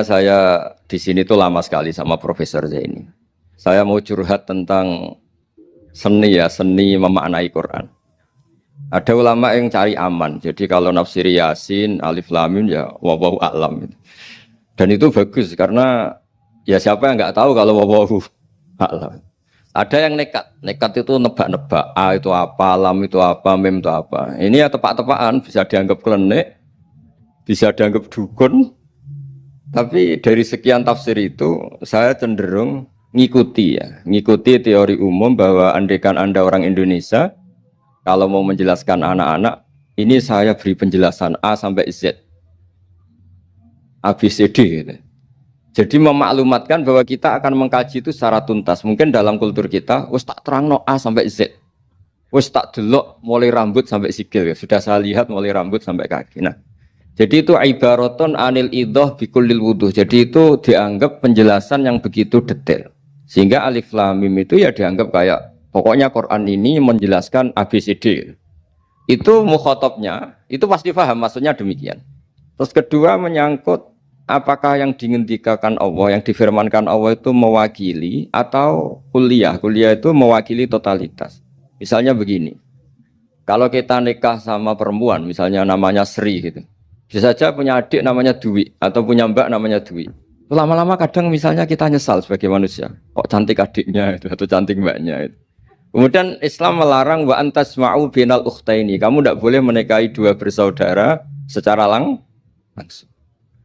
Saya di sini tuh lama sekali sama Profesor Zaini. Saya mau curhat tentang seni ya, seni memaknai Quran. Ada ulama yang cari aman. Jadi kalau nafsir Yasin, Alif Lam Mim ya wallahu a'lam. Dan itu bagus karena ya siapa yang nggak tahu kalau wallahu a'lam. Ada yang nekat itu nebak-nebak. A itu apa, lam itu apa, mim itu apa. Ini ya tepak-tepakan, bisa dianggap klenik, bisa dianggap dukun. Tapi dari sekian tafsir itu saya cenderung ngikuti teori umum bahwa andaikan Anda orang Indonesia, kalau mau menjelaskan anak-anak, ini saya beri penjelasan A sampai Z, A, B, C, D gitu. Jadi memaklumatkan bahwa kita akan mengkaji itu secara tuntas. Mungkin dalam kultur kita, wis tak terangno A sampai Z, wis tak delok mulai rambut sampai sikil, ya. Sudah saya lihat mulai rambut sampai kaki. Nah, jadi itu ibaratun anil idhah bikullil wuduh. Jadi itu dianggap penjelasan yang begitu detail. Sehingga Alif Lam Mim itu ya dianggap kayak pokoknya Quran ini menjelaskan ABCD. Itu mukhatabnya, itu pasti paham maksudnya demikian. Terus kedua menyangkut apakah yang dingendikakan Allah, yang difirmankan Allah itu mewakili atau kuliah. Kuliah itu mewakili totalitas. Misalnya begini. Kalau kita nikah sama perempuan, misalnya namanya Sri gitu. Bisa saja punya adik namanya Dwi atau punya mbak namanya Dwi. Lama-lama kadang misalnya kita nyesal sebagai manusia. Kok cantik adiknya itu atau cantik mbaknya itu. Kemudian Islam melarang wa antasma'u binal ukhtaini. Kamu tidak boleh menikahi dua bersaudara secara langsung.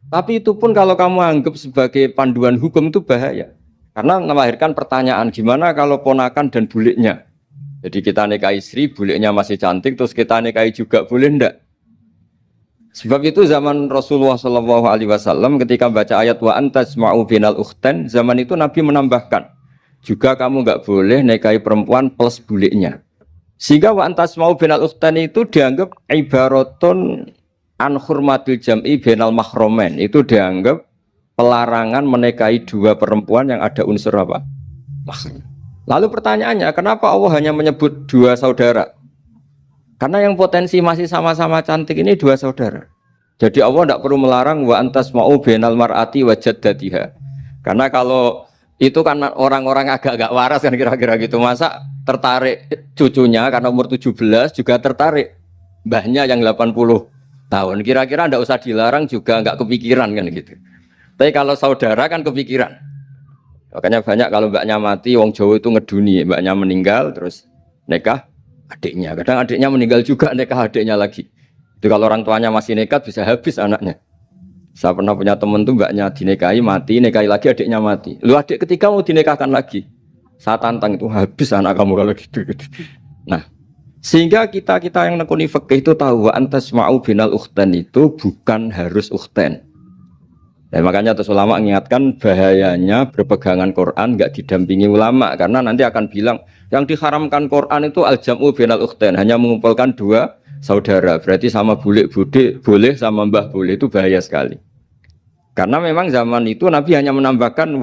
Tapi itu pun kalau kamu anggap sebagai panduan hukum itu bahaya. Karena melahirkan pertanyaan gimana kalau ponakan dan buliknya. Jadi kita nikahi Sri, buliknya masih cantik, terus kita nikahi juga boleh enggak? Sebab itu zaman Rasulullah SAW ketika baca ayat wa antasma'u binal ukhtain, zaman itu Nabi menambahkan juga kamu nggak boleh nikahi perempuan plus buliknya. Sehingga wa antasma'u binal ukhtain itu dianggap ibaratun an hurmatil jam'i binal mahromen. Itu dianggap pelarangan menikahi dua perempuan yang ada unsur apa? Mahram. Lalu pertanyaannya, kenapa Allah hanya menyebut dua saudara? Karena yang potensi masih sama-sama cantik ini dua saudara. Jadi Allah tidak perlu melarang wa antasma'u bainal mar'ati wa jaddatiha. Karena kalau itu kan orang-orang agak-agak waras kan kira-kira gitu. Masa tertarik cucunya karena umur 17 juga tertarik mbahnya yang 80 tahun. Kira-kira tidak usah dilarang juga nggak kepikiran kan gitu. Tapi kalau saudara kan kepikiran. Makanya banyak kalau mbaknya mati, wong Jawa itu ngeduni, mbaknya meninggal terus nikah adiknya, kadang adiknya meninggal juga nikah adiknya lagi. Itu kalau orang tuanya masih nekat bisa habis anaknya. Saya pernah punya teman tuh mbaknya dinikahi mati, nikahi lagi adiknya mati. Lu adik ketiga mau dinikahkan lagi. Saya tantang itu habis anak kamu kalau gitu. Nah, sehingga kita yang nekuni fikih itu tahu wa antasma'u binal ukhtain itu bukan harus ukhtain. Dan makanya terus ulama mengingatkan bahayanya berpegangan Quran nggak didampingi ulama karena nanti akan bilang yang diharamkan Quran itu al-jam'u binal ukhtain, hanya mengumpulkan dua saudara, berarti sama bulik bude boleh sama mbah boleh, itu bahaya sekali. Karena memang zaman itu Nabi hanya menambahkan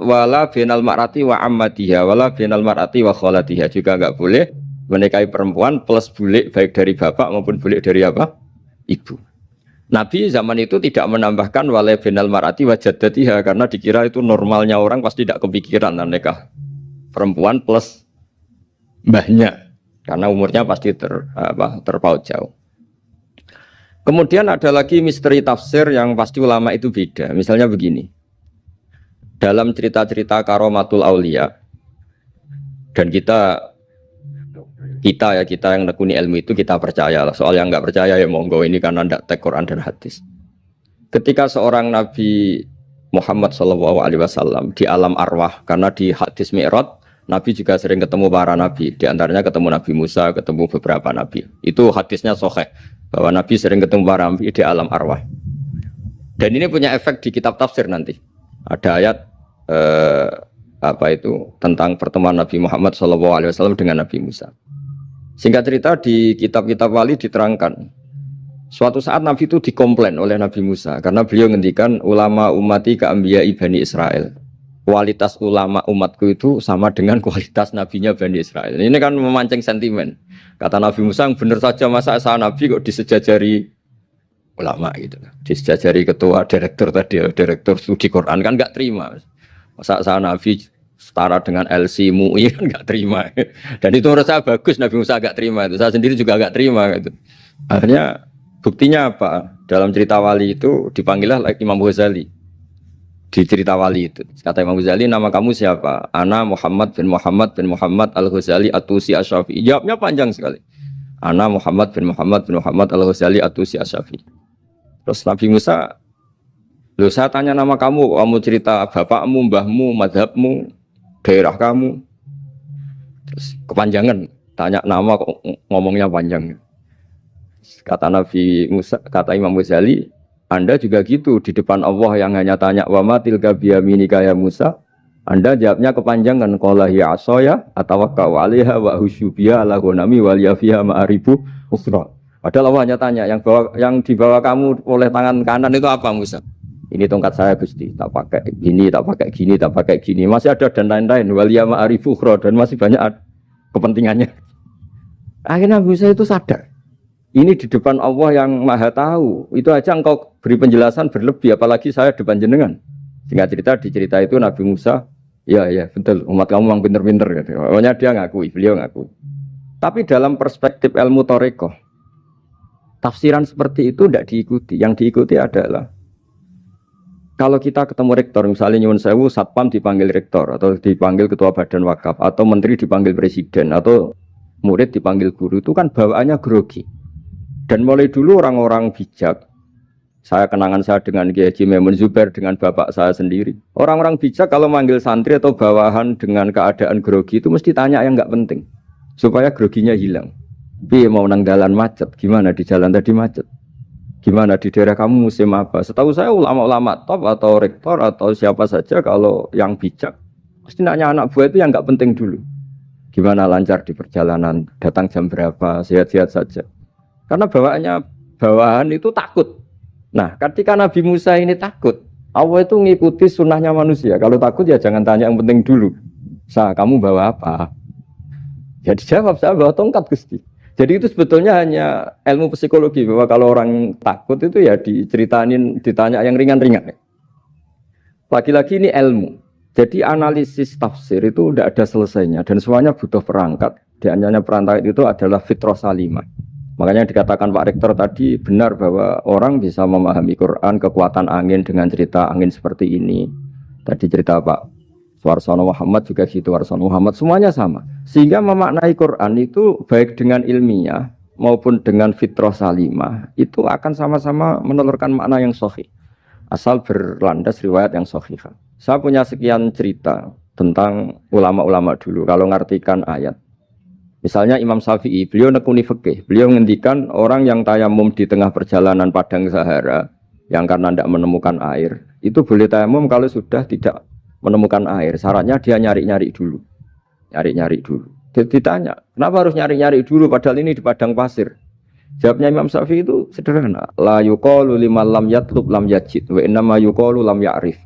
wala binal mar'ati wa ammatiha wala binal mar'ati wa kholatiha, juga nggak boleh menikahi perempuan plus bulik baik dari bapak maupun bulik dari apa? Ibu. Nabi zaman itu tidak menambahkan wala binal mar'ati wa jaddatiha karena dikira itu normalnya orang pasti tidak kepikiran nikah perempuan plus mbahnya karena umurnya pasti terpaut jauh. Kemudian ada lagi misteri tafsir yang pasti ulama itu beda. Misalnya begini, dalam cerita-cerita karomatul aulia, dan kita yang nekuni ilmu itu kita percaya lah. Soal yang nggak percaya ya monggo, ini karena tidak tek Quran dan hadis. Ketika seorang Nabi Muhammad SAW di alam arwah, karena di hadis Mi'raj Nabi juga sering ketemu para nabi, di antaranya ketemu Nabi Musa, ketemu beberapa nabi. Itu hadisnya sahih bahwa Nabi sering ketemu para nabi di alam arwah. Dan ini punya efek di kitab tafsir nanti. Ada ayat tentang pertemuan Nabi Muhammad SAW dengan Nabi Musa. Singkat cerita di kitab-kitab wali diterangkan, suatu saat Nabi itu dikomplain oleh Nabi Musa karena beliau ngendikan ulama ummati ka'ambiya'i Bani Israel. Kualitas ulama umatku itu sama dengan kualitas nabinya Bani Israel. Ini kan memancing sentimen. Kata Nabi Musa, benar saja masa saya Nabi kok disejajari ulama gitu. Disejajari ketua direktur tadi, direktur studi Quran kan nggak terima. Masa saya Nabi setara dengan LC MUI kan nggak terima. Dan itu menurut saya bagus Nabi Musa nggak terima itu. Saya sendiri juga nggak terima gitu. Akhirnya buktinya apa? Dalam cerita wali itu dipanggillah Imam Ghazali. Di cerita wali itu kata Imam Ghazali, nama kamu siapa? Ana Muhammad bin Muhammad Al-Ghazali At-Tusi Asy-Syafi'i. Jawabnya panjang sekali. Ana Muhammad bin Muhammad Al-Ghazali At-Tusi Asy-Syafi'i. Terus Nabi Musa, loh saya tanya nama kamu, kamu cerita bapakmu, mbahmu, madhabmu, daerah kamu. Terus kepanjangan, tanya nama ngomongnya panjang. Kata Nabi Musa, kata Imam Ghazali, Anda juga gitu di depan Allah yang hanya tanya wa ma tilka biyaminika ya Musa. Anda jawabnya kepanjangan qala ya asaya atawakkau 'alaiha wa husyubiya ala ghanami wal yafiha ma'aribu ukhra. Padahal Allah hanya tanya yang dibawa kamu oleh tangan kanan itu apa Musa? Ini tongkat saya Gusti, tak pakai gini, tak pakai gini, tak pakai gini. Masih ada dan lain-lain wal ya ma'aribu ukhra dan masih banyak kepentingannya. Akhirnya Musa itu sadar. Ini di depan Allah yang maha tahu. Itu aja engkau beri penjelasan berlebih, apalagi saya depan jenengan. Singkat cerita, di cerita itu Nabi Musa, ya betul, umat kamu memang pinter-pinter. Gitu. Pokoknya dia ngakui, beliau ngakui. Tapi dalam perspektif ilmu Thariqah, tafsiran seperti itu tidak diikuti. Yang diikuti adalah, kalau kita ketemu rektor, misalnya Nyuwun Sewu, Satpam dipanggil rektor, atau dipanggil ketua badan wakaf, atau menteri dipanggil presiden, atau murid dipanggil guru, itu kan bawaannya grogi. Dan mulai dulu orang-orang bijak, saya kenangan saya dengan Kiai Haji Maimun Zubair, dengan bapak saya sendiri. Orang-orang bijak kalau manggil santri atau bawahan dengan keadaan grogi itu mesti tanya yang nggak penting, supaya groginya hilang. Piye mau nang dalan macet, gimana di jalan tadi macet? Gimana di daerah kamu musim apa? Setahu saya ulama-ulama top atau rektor atau siapa saja kalau yang bijak, mesti nanya anak buah itu yang nggak penting dulu. Gimana lancar di perjalanan, datang jam berapa, sehat-sehat saja. Karena bawahan itu takut. Nah, ketika Nabi Musa ini takut, Allah itu ngikuti sunnahnya manusia. Kalau takut ya jangan tanya yang penting dulu. Kamu bawa apa? Ya dijawab, saya bawa tongkat Gusti. Jadi itu sebetulnya hanya ilmu psikologi, bahwa kalau orang takut itu ya ditanya yang ringan-ringan. Lagi-lagi ini ilmu. Jadi analisis tafsir itu tidak ada selesainya dan semuanya butuh perangkat. Di antaranya perangkat itu adalah fitrah salimah. Makanya dikatakan Pak Rektor tadi benar bahwa orang bisa memahami Quran, kekuatan angin dengan cerita angin seperti ini. Tadi cerita Pak Warsono Muhammad juga gitu, Warsono Muhammad semuanya sama. Sehingga memaknai Quran itu baik dengan ilmiah maupun dengan fitrah salimah itu akan sama-sama menelurkan makna yang sahih. Asal berlandas riwayat yang sahih. Saya punya sekian cerita tentang ulama-ulama dulu kalau ngartikan ayat. Misalnya Imam Syafi'i, beliau nekuni fikih. Beliau menghentikan orang yang tayamum di tengah perjalanan padang Sahara yang karena tidak menemukan air, itu boleh tayamum kalau sudah tidak menemukan air. Syaratnya dia nyari-nyari dulu. Nyari-nyari dulu. Ditanya, kenapa harus nyari-nyari dulu padahal ini di padang pasir? Jawabnya Imam Syafi'i itu sederhana. La yuqalu liman lam yatlub lam yajid wa innama yuqalu lam ya'rif.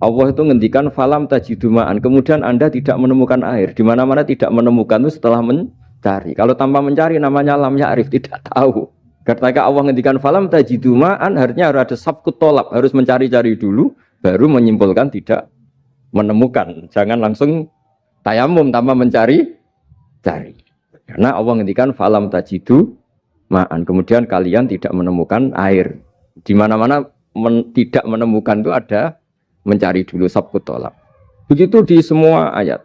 Allah itu ngendikan falam tajiduma'an, kemudian Anda tidak menemukan air. Di mana-mana tidak menemukan itu setelah mencari. Kalau tanpa mencari namanya lam ya'rif, tidak tahu. Ketika Allah ngendikan falam tajiduma'an, artinya harus ada sabkut tolab, harus mencari-cari dulu baru menyimpulkan tidak menemukan. Jangan langsung tayamum tanpa mencari cari. Karena Allah ngendikan falam tajiduma'an, kemudian kalian tidak menemukan air. Di mana-mana tidak menemukan itu ada mencari dulu sabkut tolak. Begitu di semua ayat.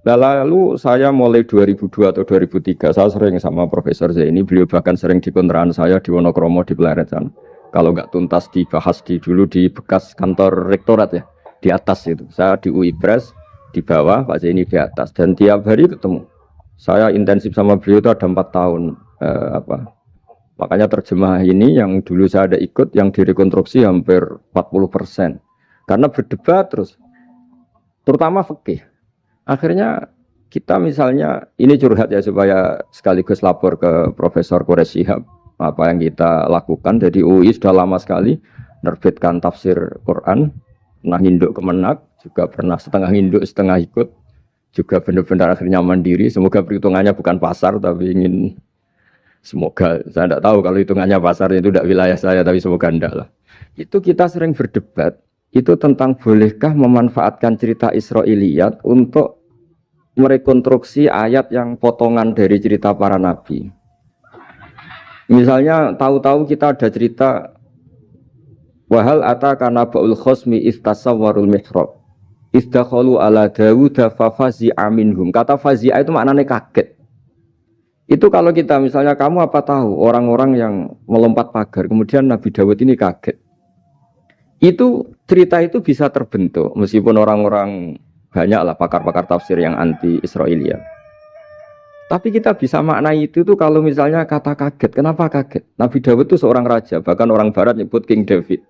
Lalu saya mulai 2002 atau 2003 saya sering sama Profesor Zaini, beliau bahkan sering di kontrakan saya di Wonokromo di Pleret sana. Kalau nggak tuntas dibahas dulu di bekas kantor rektorat ya, di atas itu. Saya di UI Pres di bawah, Pak Zaini di atas, dan tiap hari ketemu. Saya intensif sama beliau itu ada 4 tahun. Makanya terjemah ini yang dulu saya ada ikut, yang direkonstruksi hampir 40%. Karena berdebat terus, terutama fikih. Akhirnya kita misalnya, ini curhat ya supaya sekaligus lapor ke Profesor Quraish Shihab apa yang kita lakukan. Jadi UI sudah lama sekali menerbitkan tafsir Quran, pernah induk kemenak, juga pernah setengah induk setengah ikut, juga benar-benar akhirnya mandiri. Semoga perhitungannya bukan pasar tapi ingin Semoga, saya tidak tahu kalau hitungannya pasarnya itu tidak wilayah saya, tapi semoga enggak lah. Itu kita sering berdebat, itu tentang bolehkah memanfaatkan cerita Israiliyat untuk merekonstruksi ayat yang potongan dari cerita para nabi. Misalnya tahu-tahu kita ada cerita wahal ataka naba'ul khosmi istasawwarul mihrab istakhalu ala Dawud fafazi'a minhum. Kata fazi'a itu maknanya kaget. Itu kalau kita misalnya kamu apa tahu orang-orang yang melompat pagar kemudian Nabi Dawud ini kaget. Itu cerita itu bisa terbentuk meskipun orang-orang banyaklah pakar-pakar tafsir yang anti Israiliyat. Tapi kita bisa maknai itu tuh kalau misalnya kata kaget. Kenapa kaget? Nabi Dawud itu seorang raja, bahkan orang barat nyebut King David.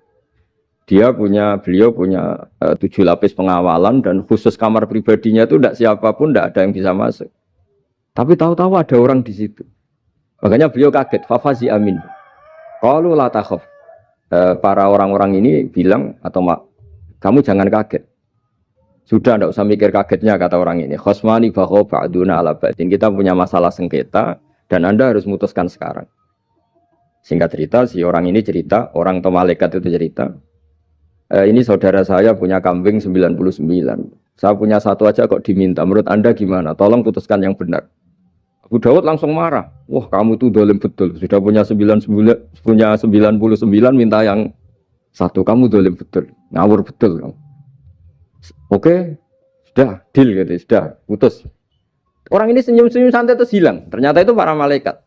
Beliau punya 7 lapis pengawalan dan khusus kamar pribadinya itu tidak siapapun, tidak ada yang bisa masuk. Tapi tahu-tahu ada orang di situ. Makanya beliau kaget. Fafazi amin. Qalu la takhaf. Para orang-orang ini bilang atau kamu jangan kaget. Sudah tidak usah mikir kagetnya kata orang ini. Khosmani bakho ba'duna ala ba'din. Kita punya masalah sengketa dan Anda harus memutuskan sekarang. Singkat cerita si orang ini cerita, orang atau malaikat itu cerita. Ini saudara saya punya kambing 99. Saya punya satu aja kok diminta. Menurut Anda gimana? Tolong putuskan yang benar. Abu Dawud langsung marah. Wah, kamu itu dolim betul. Sudah punya 99, minta yang satu. Kamu dolim betul. Ngawur betul kamu. Oke, sudah deal gitu, sudah putus. Orang ini senyum-senyum santai terus hilang. Ternyata itu para malaikat.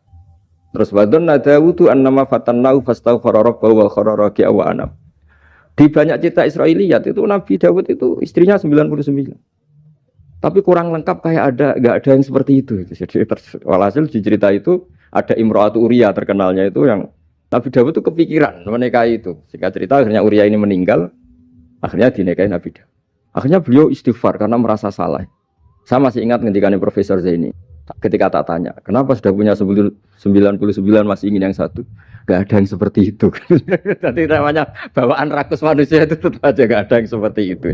Terus wadon nadawudu annama fatannahu fastaghfara rabbahu wa kharra raki'a wa anam. Di banyak cerita Israiliyat itu Nabi Dawud itu istrinya 99. Tapi kurang lengkap kayak enggak ada yang seperti itu. Jadi walhasil di cerita itu ada Imra'atu Uria terkenalnya itu yang Nabi Dawud itu kepikiran menikahi itu. Singkat cerita akhirnya Uria ini meninggal, akhirnya dinikahi Nabi Dawud. Akhirnya beliau istighfar karena merasa salah. Saya masih ingat ngendikane Profesor Zaini. Ketika tak tanya, kenapa sudah punya 99 masih ingin yang satu? Gak ada yang seperti itu. Jadi namanya bawaan rakus manusia itu tetap aja gak ada yang seperti itu.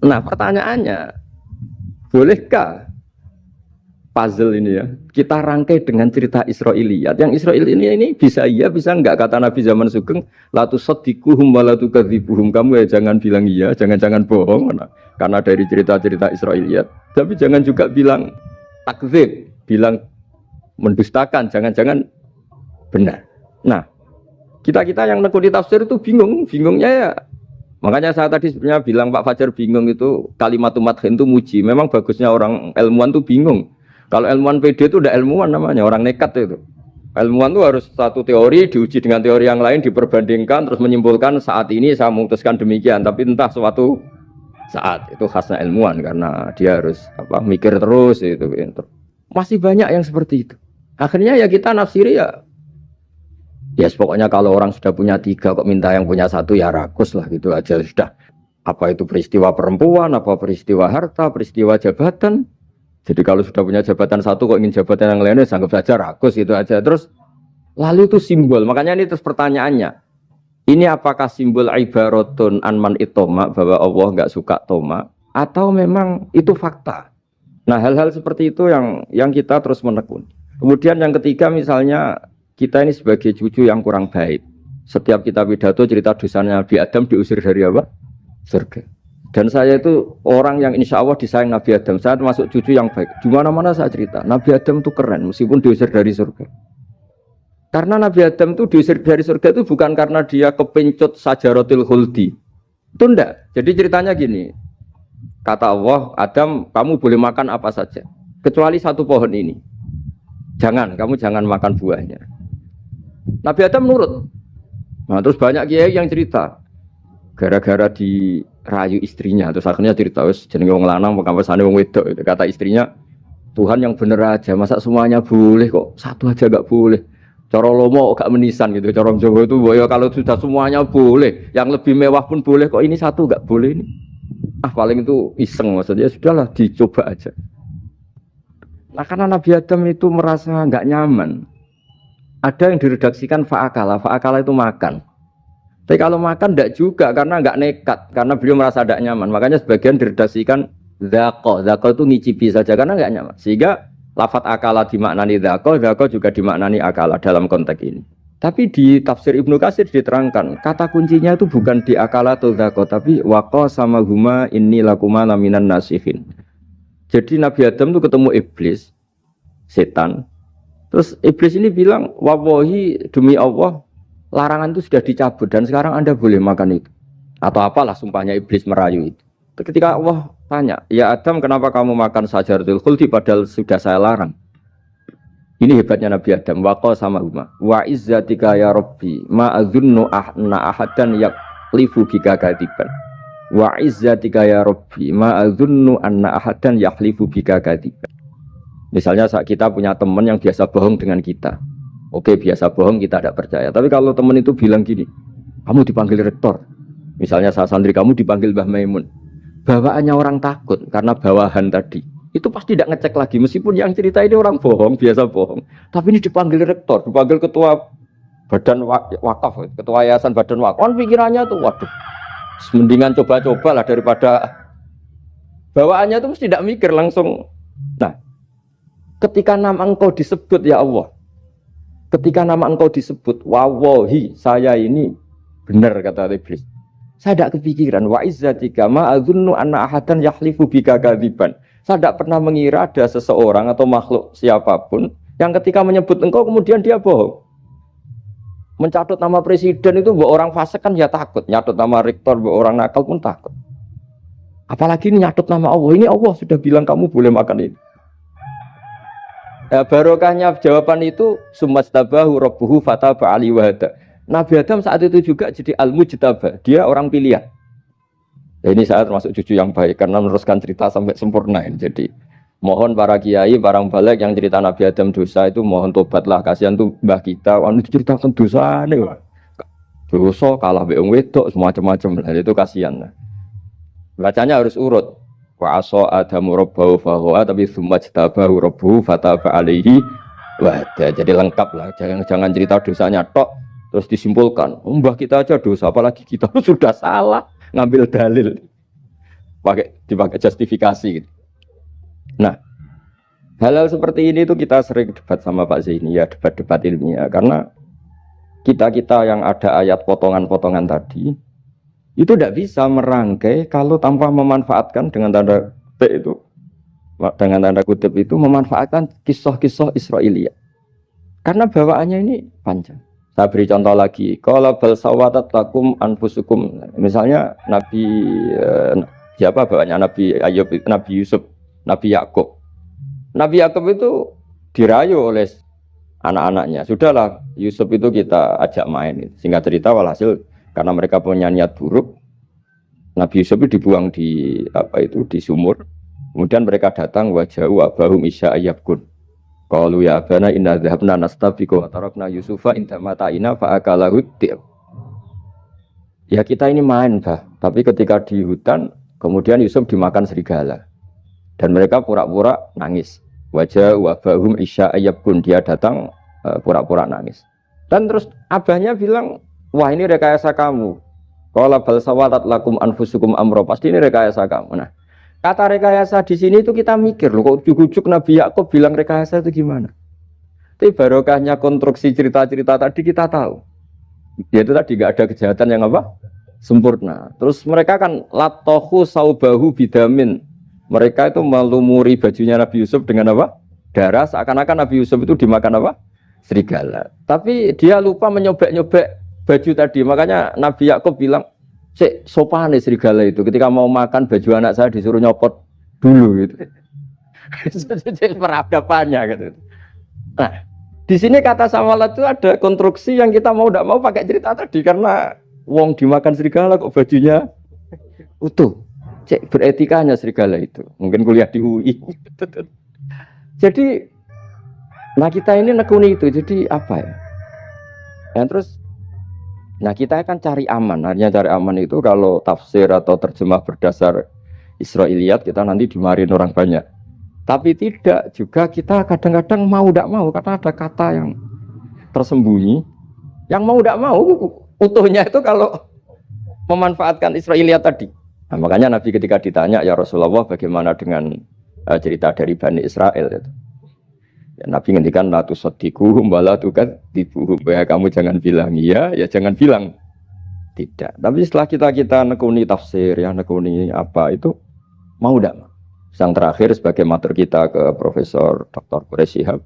Nah pertanyaannya, bolehkah puzzle ini ya kita rangkai dengan cerita Israiliyat? Yang Israil ini bisa iya bisa enggak, kata Nabi zaman Sugeng la tusaddiquhum wa la tukadzibuhum. Kamu ya jangan bilang iya, jangan bohong karena dari cerita-cerita Israiliyat. Tapi jangan juga bilang takdzib, bilang mendustakan, jangan-jangan benar. Nah, kita yang nekuni tafsir itu bingungnya ya. Makanya saya tadi sebenarnya bilang Pak Fajar bingung itu kalimat madhin itu muji. Memang bagusnya orang ilmuwan itu bingung. Kalau ilmuwan PD itu udah ilmuwan namanya, orang nekat itu. Ilmuwan itu harus satu teori diuji dengan teori yang lain, diperbandingkan terus menyimpulkan saat ini saya memutuskan demikian. Tapi entah suatu saat itu khasnya ilmuwan karena dia harus mikir terus itu. Masih banyak yang seperti itu. Akhirnya ya kita nafsiri ya pokoknya kalau orang sudah punya 3 kok minta yang punya 1 ya rakus lah gitu aja sudah. Apa itu peristiwa perempuan, apa peristiwa harta, peristiwa jabatan. Jadi kalau sudah punya jabatan 1 kok ingin jabatan yang lainnya anggap saja rakus gitu aja. Terus lalu itu simbol. Makanya ini terus pertanyaannya. Ini apakah simbol ibaratun anman itoma bahwa Allah enggak suka toma atau memang itu fakta? Nah, hal-hal seperti itu yang kita terus menekun. Kemudian yang ketiga misalnya kita ini sebagai cucu yang kurang baik. Setiap kita pidato cerita dosanya Nabi Adam diusir dari apa? Surga. Dan saya itu orang yang insya Allah disayang Nabi Adam. Saya termasuk cucu yang baik. Di mana-mana saya cerita Nabi Adam itu keren meskipun diusir dari surga. Karena Nabi Adam itu diusir dari surga itu bukan karena dia kepencut sajaratil khuldi. Itu enggak. Jadi ceritanya gini. Kata Allah, Adam kamu boleh makan apa saja kecuali 1 pohon ini. Kamu jangan makan buahnya. Nabi Adam nurut. Nah terus banyak kiai yang cerita gara-gara dirayu istrinya terus akhirnya cerita wis jenenge wong lanang pekampesane wong wedok itu. Kata istrinya, Tuhan yang bener aja, masa semuanya boleh kok 1 aja gak boleh. Cara lomo gak menisan gitu. Cara Jawa itu ya kalau sudah semuanya boleh, yang lebih mewah pun boleh kok ini 1 gak boleh ini. Paling itu iseng maksudnya sudahlah dicoba aja. Nah karena Nabi Adam itu merasa gak nyaman. Ada yang diredaksikan fa'akala itu makan. Tapi kalau makan tidak juga karena nggak nekat, karena beliau merasa tidak nyaman. Makanya sebagian diredaksikan zaqo itu ngicipi saja karena nggak nyaman. Sehingga lafat akala dimaknani dzaqo juga dimaknani akala dalam konteks ini. Tapi di tafsir Ibnu Katsir diterangkan, kata kuncinya itu bukan di akala atau dzaqo, tapi waqa sama huma inni lakuma laminan nasihin. Jadi Nabi Adam itu ketemu iblis, setan. Terus iblis ini bilang, wallahi demi Allah, larangan itu sudah dicabut dan sekarang Anda boleh makan itu. Atau apalah sumpahnya iblis merayu itu. Ketika Allah tanya, ya Adam kenapa kamu makan sajaratul khuldi padahal sudah saya larang. Ini hebatnya Nabi Adam. Waqa sama huma. Wa izzatika ya Rabbi ma adzunnu anna ahadan yaklifu bika kadiban. Wa izzatika ya Rabbi ma adzunnu anna ahadan yaklifu bika kadiban. Misalnya kita punya teman yang biasa bohong dengan kita. Oke, biasa bohong kita tidak percaya. Tapi kalau teman itu bilang gini, kamu dipanggil rektor. Misalnya saat santri kamu dipanggil Mbah Maimun. Bawaannya orang takut karena bawahan tadi. Itu pasti tidak ngecek lagi. Meskipun yang cerita ini orang bohong, biasa bohong. Tapi ini dipanggil rektor, dipanggil ketua badan wakaf, ketua yayasan badan wakaf. Kan pikirannya tuh, waduh, mendingan coba-coba lah daripada bawaannya itu mesti tidak mikir langsung. Nah, ketika nama engkau disebut ya Allah, ketika nama engkau disebut, wawahi saya ini benar kata iblis. Saya tidak kepikiran wa izzatika ma adzunnu anna ahadan yahlifu bika kadziban. Saya tidak pernah mengira ada seseorang atau makhluk siapapun yang ketika menyebut engkau kemudian dia bohong. Mencatut nama presiden itu buat orang fasik kan ya takut, nyatut nama rektor buat orang nakal pun takut. Apalagi ini nyatut nama Allah. Ini Allah sudah bilang kamu boleh makan ini. Ya, barokahnya jawaban itu sumastabahu rabbuhu fataba ali wahada. Nabi Adam saat itu juga jadi al-mujtaba, dia orang pilihan. Ya, ini saya termasuk cucu yang baik karena meneruskan cerita sampai sempurna ini. Jadi mohon para kiai, para balik yang cerita Nabi Adam dosa itu mohon tobatlah, kasihan tuh mbah kita, anu ceritakan dosa nih, dosa kalah beong wedok semacam-macam lah, itu kasihan. Bacanya harus urut. Wa asa adamu rabbahu fahuwa tapi sumajtabahu rabbuhu fataba alaihi wahda. Jadi lengkap lah, jangan cerita dosanya tok terus disimpulkan, mbah kita aja dosa apalagi kita sudah salah ngambil dalil dipakai justifikasi gitu. Nah, hal-hal seperti ini tuh kita sering debat sama Pak Zaini ya, debat-debat ilmiah karena kita yang ada ayat potongan-potongan tadi itu tidak bisa merangkai kalau tanpa memanfaatkan dengan tanda kutip itu memanfaatkan kisah-kisah Israiliyah karena bawaannya ini panjang. Saya beri contoh lagi, kalau bal sawatat lakum anfusukum, misalnya siapa bawanya Nabi Ayub, Nabi Yusuf, Nabi Yakub. Nabi Yakub itu dirayu oleh anak-anaknya. Sudahlah, Yusuf itu kita ajak main. Singkat cerita, walhasil karena mereka punya niat buruk, Nabi Yusuf itu dibuang di sumur. Kemudian mereka datang wajau abahum isya ayyabkun. Qalu ya abana inna dhahabna nastabiqu wa tarakna Yusufa inda mata'ina fa akalahu dhi'b. Ya kita ini main, Bah. Tapi ketika di hutan, kemudian Yusuf dimakan serigala. Dan mereka pura-pura nangis. Wajah wabahum isya ayyabkun, dia datang pura-pura nangis. Dan terus abahnya bilang, "Wah, ini rekayasa kamu. Qala bal sawatat lakum anfusukum amra." Pasti ini rekayasa kamu. Nah, kata rekayasa di sini itu kita mikir loh, kok ujuk-ujuk Nabi Yakub bilang rekayasa itu gimana? Tapi barokahnya konstruksi cerita-cerita tadi kita tahu. Yaitu tadi gak ada kejahatan yang apa? Sempurna. Terus mereka kan latohu saubahu bidamin. Mereka itu melumuri bajunya Nabi Yusuf dengan apa? Darah, seakan-akan Nabi Yusuf itu dimakan apa? Serigala. Tapi dia lupa menyobek-nyobek baju tadi. Makanya Nabi Yakub bilang, "Cek sopan nih serigala itu. Ketika mau makan baju anak saya disuruh nyopot dulu gitu." Peradabannya gitu. Nah, di sini kata sawalat itu ada konstruksi yang kita mau tidak mau pakai cerita tadi karena wong dimakan serigala kok bajunya utuh. Cek beretikanya serigala itu. Mungkin kuliah di UI. Jadi, nah kita ini nekuni itu. Jadi apa ya? Dan terus nah kita akan cari aman. Artinya cari aman itu kalau tafsir atau terjemah berdasar Israiliyat kita nanti dimarin orang banyak. Tapi tidak juga kita kadang-kadang mau tidak mau karena ada kata yang tersembunyi. Yang mau tidak mau utuhnya itu kalau memanfaatkan Israiliyat tadi. Nah, makanya Nabi ketika ditanya ya Rasulullah bagaimana dengan cerita dari Bani Israel itu. Ya, Nabi ngendikan la tusaddiquhum wa la tukadzibuhum. Ya kamu jangan bilang iya, ya jangan bilang tidak. Tapi setelah kita nekuni tafsir, ya nekuni apa itu mau tidak? Yang terakhir sebagai matur kita ke Profesor Dr. Quraish Shihab,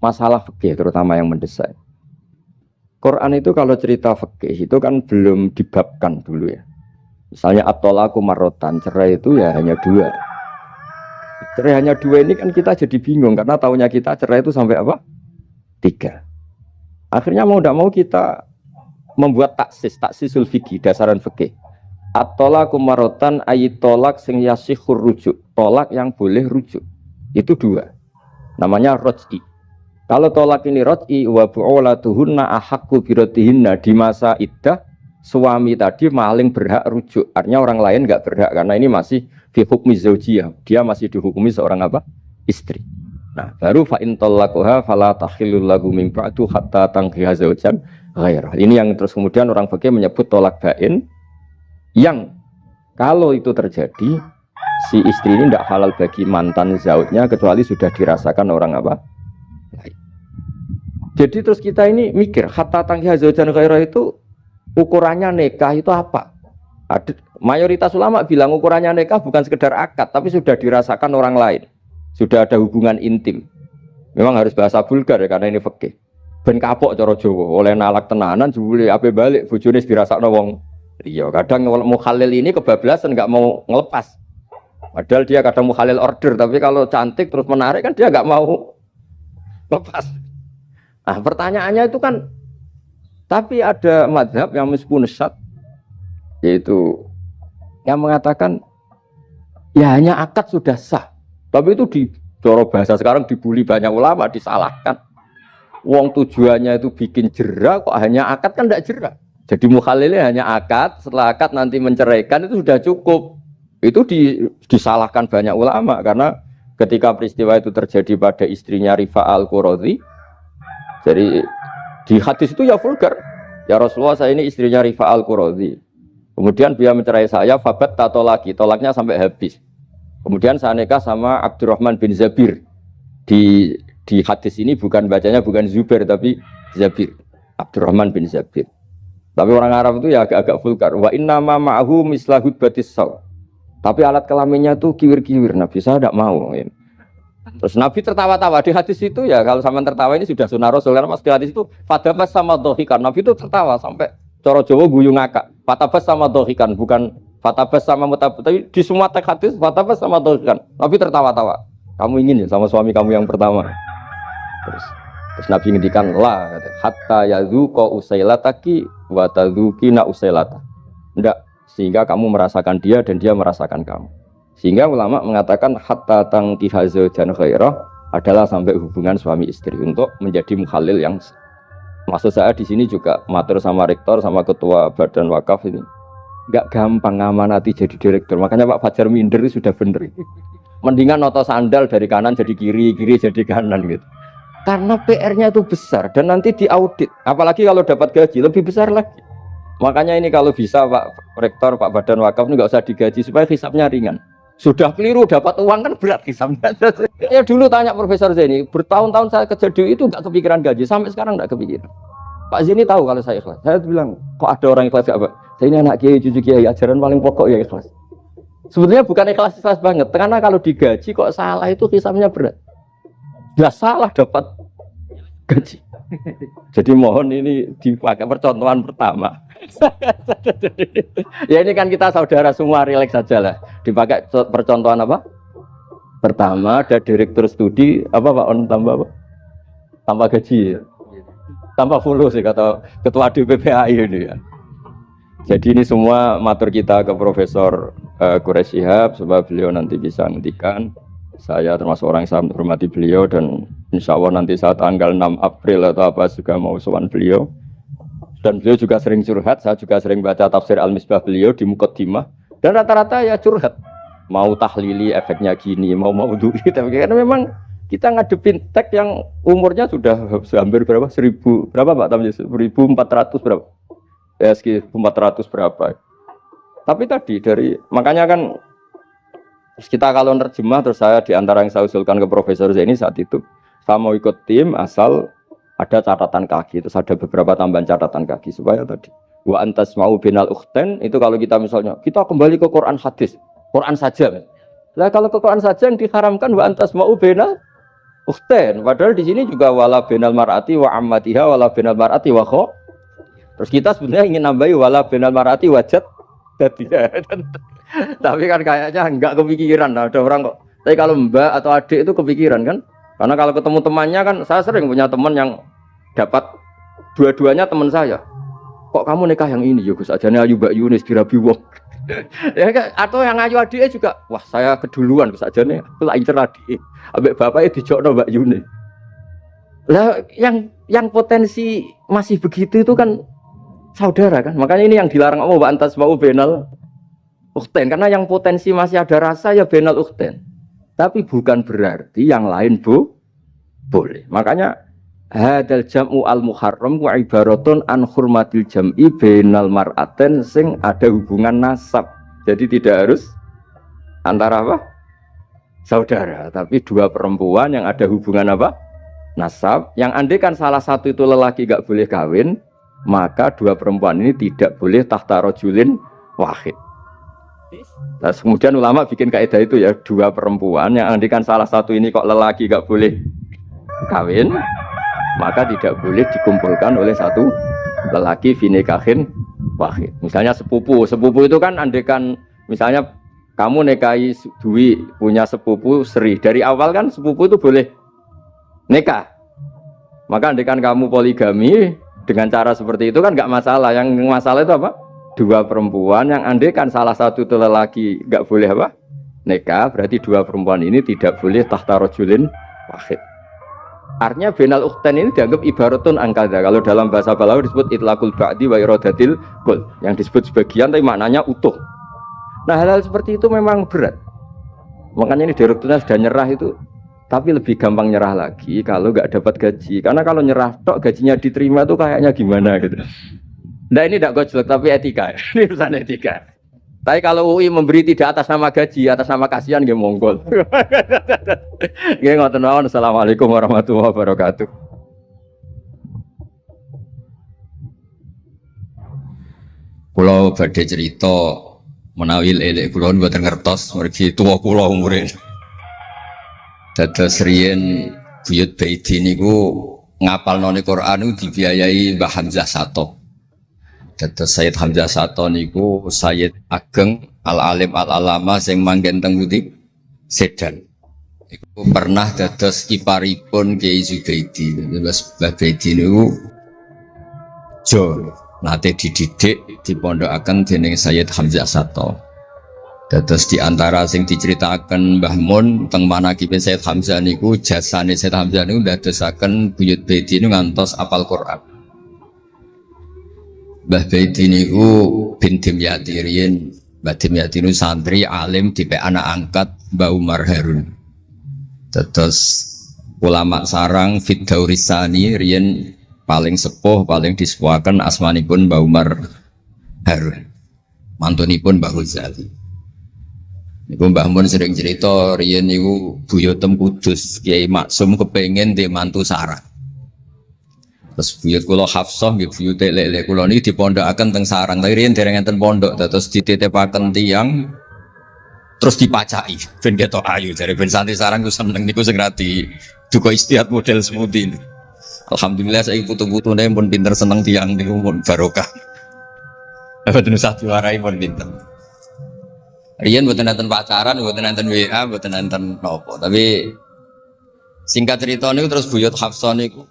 masalah fikih terutama yang mendesak. Quran itu kalau cerita fikih itu kan belum dibabkan dulu ya. Misalnya at-thalaqu marratan, cerai itu ya hanya dua. Cerai hanya dua ini kan kita jadi bingung karena taunya kita cerai itu sampai apa? 3. Akhirnya mau tidak mau kita membuat taksisul fikih, dasaran fikih. At-thalaqu marratan ayat tolak sing yasihur rujuk, tolak yang boleh rujuk. Itu 2. Namanya roj'i. Kalau tolak ini roj'i wa bu'ulatuhunna ahaqqu biratihinna, di masa iddah suami tadi maling berhak rujuk. Artinya orang lain enggak berhak karena ini masih fi hukmi zaujiyah. Dia masih dihukumi seorang apa? Istri. Nah, baru fa in talaquha fala tahillu lahu min ba'du hatta tankiha zaujan ghairah. Ini yang terus kemudian orang fikih menyebut tolak bain, yang kalau itu terjadi si istri ini tidak halal bagi mantan zaujnya kecuali sudah dirasakan orang apa? Jadi terus kita ini mikir hatta tankiha zaujan ghairah itu ukurannya nikah itu apa? Mayoritas ulama bilang ukurannya nikah bukan sekedar akad, tapi sudah dirasakan orang lain, sudah ada hubungan intim. Memang harus bahasa vulgar ya karena ini fikih. Ben kapok cara Jawa, oleh nalak tenanan jebule ape balik bojone dirasakno wong liya. Kadang mukhalil ini kebablasan nggak mau ngelepas. Padahal dia kadang mukhalil order, tapi kalau cantik terus menarik kan dia nggak mau lepas. Nah pertanyaannya itu kan, tapi ada mazhab yang meskipun syad, yaitu yang mengatakan ya hanya akad sudah sah. Tapi itu di coro bahasa sekarang dibully banyak ulama, disalahkan. Wong tujuannya itu bikin jera, kok hanya akad kan tidak jera. Jadi mukhalilnya hanya akad, setelah akad nanti menceraikan itu sudah cukup. Itu disalahkan banyak ulama karena ketika peristiwa itu terjadi pada istrinya Rifa al-Quradi, jadi di hadis itu ya vulgar. Ya Rasulullah, saya ini istrinya Rifa al-Quradi. Kemudian dia mencerai saya, fabat tato lagi, tolaknya sampai habis. Kemudian saya nikah sama Abdurrahman bin Zabir. Di hadis ini bukan bacanya bukan Zubair tapi Zabir, Abdurrahman bin Zabir. Tapi orang Arab itu ya agak-agak vulgar. Wa inna ma ma'ahu mislahud batis saw. Tapi alat kelaminnya tuh kiwir-kiwir. Nabi saya tidak mau. Terus Nabi tertawa-tawa di hadis itu ya. Kalau sama tertawa ini sudah sunnah Rasul. Karena mas di hadis itu fadabas sama dohikan. Nabi itu tertawa sampai coro Jawa guyu ngakak. Fatabas sama dohikan, bukan fatabas sama mutabas. Tapi di semua teks hadis fatabas sama dohikan. Nabi tertawa-tawa. Kamu ingin ya sama suami kamu yang pertama. Terus Nabi ngendikan la hatta yadzuqa usailataki wa tadzukina usailata. Enggak, sehingga kamu merasakan dia dan dia merasakan kamu. Sehingga ulama mengatakan hatta tankiha zaujan ghairah adalah sampai hubungan suami istri untuk menjadi mukhalil yang, maksud saya di sini juga matur sama rektor sama ketua badan wakaf ini. Enggak gampang ngamanati jadi direktur. Makanya Pak Fajar minder itu sudah bener. Mendingan noto sandal dari kanan jadi kiri, kiri jadi kanan gitu. Karena PR-nya itu besar dan nanti diaudit. Apalagi kalau dapat gaji lebih besar lagi. Makanya ini kalau bisa Pak Rektor, Pak Badan Wakaf ini nggak usah digaji supaya hisapnya ringan. Sudah keliru dapat uang kan berat hisapnya. Ya dulu tanya Profesor Zaini, bertahun-tahun saya kerja di itu nggak kepikiran gaji, sampai sekarang nggak kepikiran. Pak Zaini tahu kalau saya ikhlas. Saya bilang, kok ada orang ikhlas ya Pak? Saya ini anak kiai, cucu kiai, ajaran paling pokok ya ikhlas. Sebetulnya bukan ikhlas banget, karena kalau digaji kok salah itu hisapnya berat. Nggak salah dapat gaji. Jadi mohon ini dipakai percontohan pertama. Ya ini kan kita saudara semua, relax saja lah. Dipakai percontohan apa? Pertama ada direktur studi apa Pak On tambah apa? Tambah gaji ya. Tambah fulus sih kata ketua DPPAI ini ya. Jadi ini semua matur kita ke Profesor Quraish Shihab supaya beliau nanti bisa ngendikan. Saya termasuk orang yang sangat menghormati beliau dan insya Allah nanti saat tanggal 6 April atau apa juga mau sowan beliau. Dan beliau juga sering curhat, saya juga sering baca tafsir Al-Misbah beliau di Muqaddimah. Dan rata-rata ya curhat. Mau tahlili efeknya gini, mau duit. Tapi karena memang kita ngadepin teks yang umurnya sudah hampir berapa? 1000 berapa Pak? 1400 berapa? Ya sekitar 400 berapa. Tapi tadi dari, makanya kan kita kalau nerjemah terus saya diantara yang saya usulkan ke Profesor Zaini saat itu, Saya mau ikut tim asal ada catatan kaki, terus ada beberapa tambahan catatan kaki supaya tadi wa antas mau binal ukhten itu kalau kita misalnya kita kembali ke Quran hadis, Quran saja. Lah kalau ke Quran saja yang diharamkan wa antas mau binal ukhten, padahal di sini juga wala binal mar'ati wa ammatiha wala binal mar'ati wa kho. Terus kita sebenarnya ingin nambahi wala binal mar'ati wajad tadi. Tapi kan kayaknya enggak kepikiran. Nah, ada orang kok. Tapi kalau mbak atau adik itu kepikiran kan? Karena kalau ketemu temannya kan, saya sering punya teman yang dapat dua-duanya teman saya. Kok kamu nikah yang ini? Ya Gus, ajane ayu Mbak Yunis dirabi wong. Ya atau yang ayu adiknya juga, wah saya keduluan Gus ajane, aku lak incer adik. Ambek bapaknya dijokno Mbak Yunis. Lah yang potensi masih begitu itu kan saudara kan. Makanya ini yang dilarang Allah wa antas mau benal ukhten, karena yang potensi masih ada rasa ya benal ukhten. Tapi bukan berarti yang lain boleh. Makanya hadal jam'u al-muharram wa ibaratun an hurmatil jam'i bainal mar'aten sing ada hubungan nasab. Jadi tidak harus antara apa? Saudara, tapi dua perempuan yang ada hubungan apa? Nasab. Yang andai kan salah satu itu lelaki gak boleh kawin, maka dua perempuan ini tidak boleh tahta rajulin wahid. Nah, kemudian ulama bikin kaidah itu ya, dua perempuan yang andikan salah satu ini kok lelaki gak boleh kawin, maka tidak boleh dikumpulkan oleh satu lelaki finikahin wahid. Misalnya sepupu itu kan andikan misalnya kamu nikahi Dwi punya sepupu Sri, dari awal kan sepupu itu boleh nikah. Maka andikan kamu poligami dengan cara seperti itu kan gak masalah. Yang masalah itu apa? Dua perempuan yang andekan salah satu itu lelaki nggak boleh apa nikah, berarti dua perempuan ini tidak boleh tahta rajulin wahid. Artinya benal ukhten ini dianggap ibaratun angkada. Kalau dalam bahasa Balawi disebut itlaqul ba'di wa iradatil kul, yang disebut sebagian tapi maknanya utuh. Nah hal-hal seperti itu memang berat. Makanya ini direkturnya sudah nyerah itu, tapi lebih gampang nyerah lagi kalau nggak dapat gaji. Karena kalau nyerah tok gajinya diterima tuh kayaknya gimana gitu. Nah ini tidak gojlok tapi etika, ini urusan etika. Tapi kalau UI memberi tidak atas nama gaji, atas nama kasihan, dia monggol. Gini ngoten mawon. Assalamualaikum warahmatullahi wabarakatuh. Kulo badhe cerita menawi elek kulo mboten ngertos mergi tuwa kulo umure. Dados riyen buyut Baiti niku ngapalnone Quran niku dibiayai Mbah Hamzah Sato. Dados Sayyid Hamzah Sato niku Sayyid Ageng Al-Alim Al-Alama sing manggen teng pundi Sedan. Iku pernah dados iparipun Kiai Zubaidi. Dados Mbah Baidi niku jo nate dididik dipondokaken dening Sayyid Hamzah Sato. Dados di antara sing diceritakan Mbah Mun teng manakibe Sayyid Hamzah niku jasane Sayyid Hamzah niku ndadosaken buyut Baidi niku ngantos apal Quran. Mbah Baidi niku bin Dimyati riyen, Mbah Dimyati niku santri alim dipek anak angkat Mbah Umar Harun. Terus ulama sarang Fiddaurisani riyen paling sepuh, paling disepuhaken asmanipun Mbah Umar Harun. Mantunipun Mbah Ghazali. Niku Mbah Mun sering cerita riyen niku buyutem Kudus Kiai Maksum kepengin dhe mantu sarang. Terus buyut kula Hafsah nggih buyut lek-lek kula niki dipondokaken teng sarang. Tapi riyen dereng enten pondok terus dititipaken tiyang terus dipacaki ben ketok ayu jare ben santri sarang ku seneng niku sing radi duka istihad model seperti ini. Alhamdulillah saiki putu-putune pun pinter seneng tiyang niku pun barokah. Mboten usah diwarai pun pinter. Riyen mboten enten pacaran, mboten enten WA, mboten enten napa. Tapi singkat cerita niku terus buyut Hafsah niku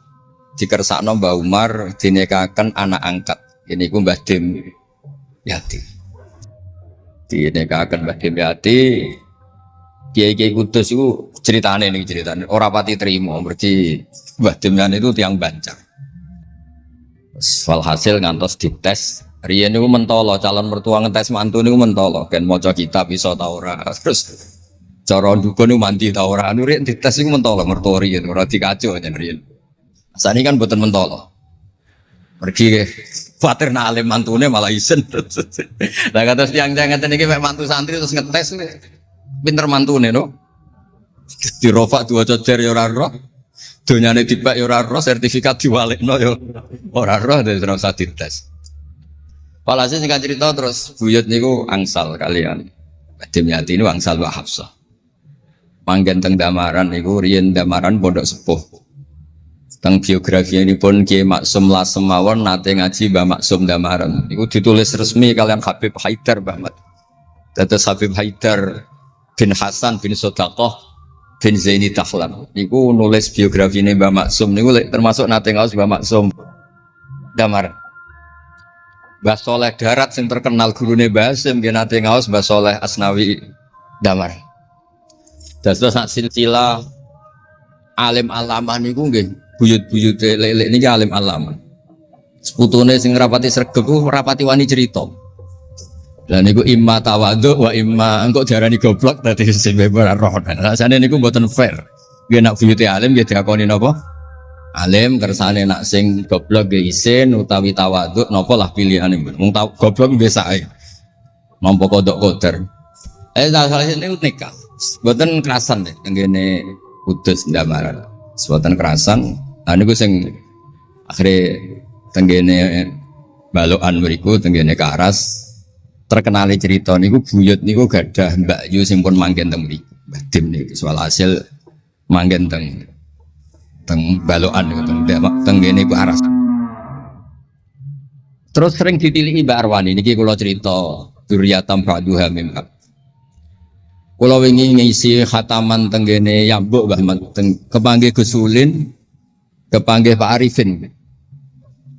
dikersakno Mbah Umar dinikahaken anak angkat. Ini ku Mbah Dim Yati. Dinikahaken Mbah Dim Yati. Kiai-kiai Kudus itu ceritane niki ceritane ora pati trimo mergi Mbah Dim Yati itu tiang Banjar. Walhasil ngantos dites. Riyen niku mentolo calon mertua ngetes mantu niku mentolo kan maca kitab iso ta ora. Terus cara ndukun niku mandi ta ora. Anu riyen dites niku mentolo mertua riyen ora dikaco jan riyen. Sani kan boten mentolo. Pergi khawatir nak alim mantune malah isen. Lah kados tiyang-tiyang ngeten iki mek mantu santri terus ngetes pinter mantune no. Dirofak diwaca jar ya ora roh. Donyane dipek ya ora roh, sertifikat diwalekno ya ora roh, dadi ora usah dites. Walhasil singkat cerita terus buyut niku angsal kalian. Dimyati ini angsal wa Hafsah. Manggen teng Damaran niku riyen Damaran pondok sepuh. Teng biografi ini pun Kiai Maksum Lasem mawon nate ngaji Mbah Maksum Damaran. Niku ditulis resmi kalian Habib Haidar Bahmat. Dados Habib Haidar bin Hasan bin Sodaqoh bin Zaini Dahlan. Niku nulis biografi ini Mbah Maksum. Niku termasuk nate ngaos Mbah Maksum Damaran. Mbah Soleh Darat yang terkenal gurune Mbah Hasim dia nate ngaos Mbah Soleh Asnawi Damaran. Dados sak silsilah alim alamah niku nggih buyut-buyut lelek niki alim alamah. Seputune sing rapati sregep ku rapati wani cerita. Lah niku imma tawadhu wa imma engko diarani goblok dadi sing ora roh. Rasane niku mboten fair. Nggih nak buyute alim nggih diakoni napa? Alim kersane nak sing goblok nggih isin utawi tawadhu napa lah pilihane. Wong goblok nggih sae. Mampu kodok koder. Salah niku nikah. Mboten kerasan deh tenggene Kudus Damaran. Mboten kerasan. Nah niku sing akhire tenggene balokan mriku tenggene Karas terkenali cerita niku buyut niku gadah Mbak Yu sing pun manggen teng mriku. Mbah Dim niku soal hasil manggen teng balokan niku tenggene ku Aras. Terus sering ditilihi Mbak Arwani niki kula cerita Duriyatam Ba'duha mimma. Kula wingi ngisi khataman tenggene Yambuk Mbah kepanggih Gus Ulin, kepanggih Pak Arifin.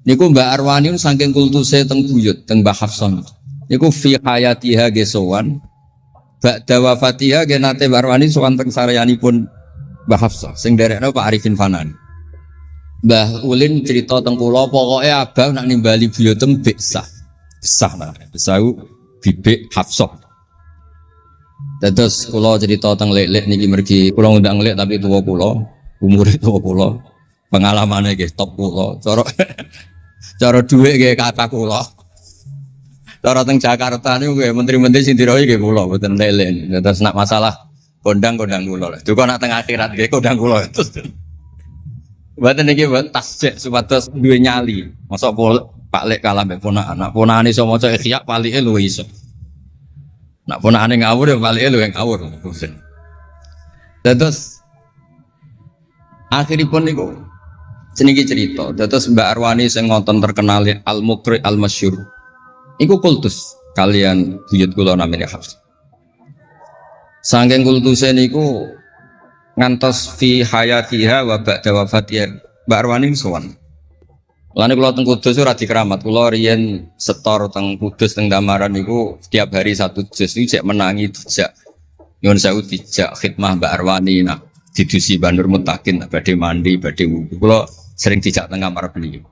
Niku Mbak Arwani saking kultuse teng buyut teng Mbah Hafsan. Niku fi hayatiha gesowan. Ba'da wafatiha ge nate Mbak Arwani sowan teng saryanipun Mbah Hafsah sing derekno Pak Arifin Fanan. Mbah Ulin cerita teng kula pokoke abang nak nimbali buyutem besah. Besah nah, besah bibik Hafsah. Terus kula cerita teng lek-lek niki mergi kula ngundang lek tapi tuwa kula, umure tuwa kula. Pengalamane nggih top kula. Cara dhuwit nggih kata kula. Cara teng Jakarta niku nggih menteri-menteri sing dirohi nggih kula mboten lek-lek. Terus nak masalah kondang-kondang kula. Duka nak teng akhirat nggih kondang kula. Mboten niki mboten tasjek supados duwe nyali. Mosok Pak Lek kalah mbek ponakan. Nak ponakane iso maca Ikhya palike luwih iso. Nak ponakane ngawur ya palike luwih ngawur. Terus akhiripun niku jenenge cerita. Terus Mbak Arwani sing ngonten terkenal Al-Muqri Al-Masyhur. Iku kultus kalian buyut kula namine Hafs. Saking kultuse niku ngantos fi hayatiha wa ba'da wafatiha Mbak Arwani sowan. Lane kula teng Kudus ora dikeramat, kula riyen setor teng Kudus teng Damaran niku setiap hari satu juz niku cek menangi dijak. Nyuwun sewu dijak khidmah Mbak Arwani nak didusi Bandur Mutakin badhe mandi, badhe wudu. Kula sering dijak teng kamar beliau.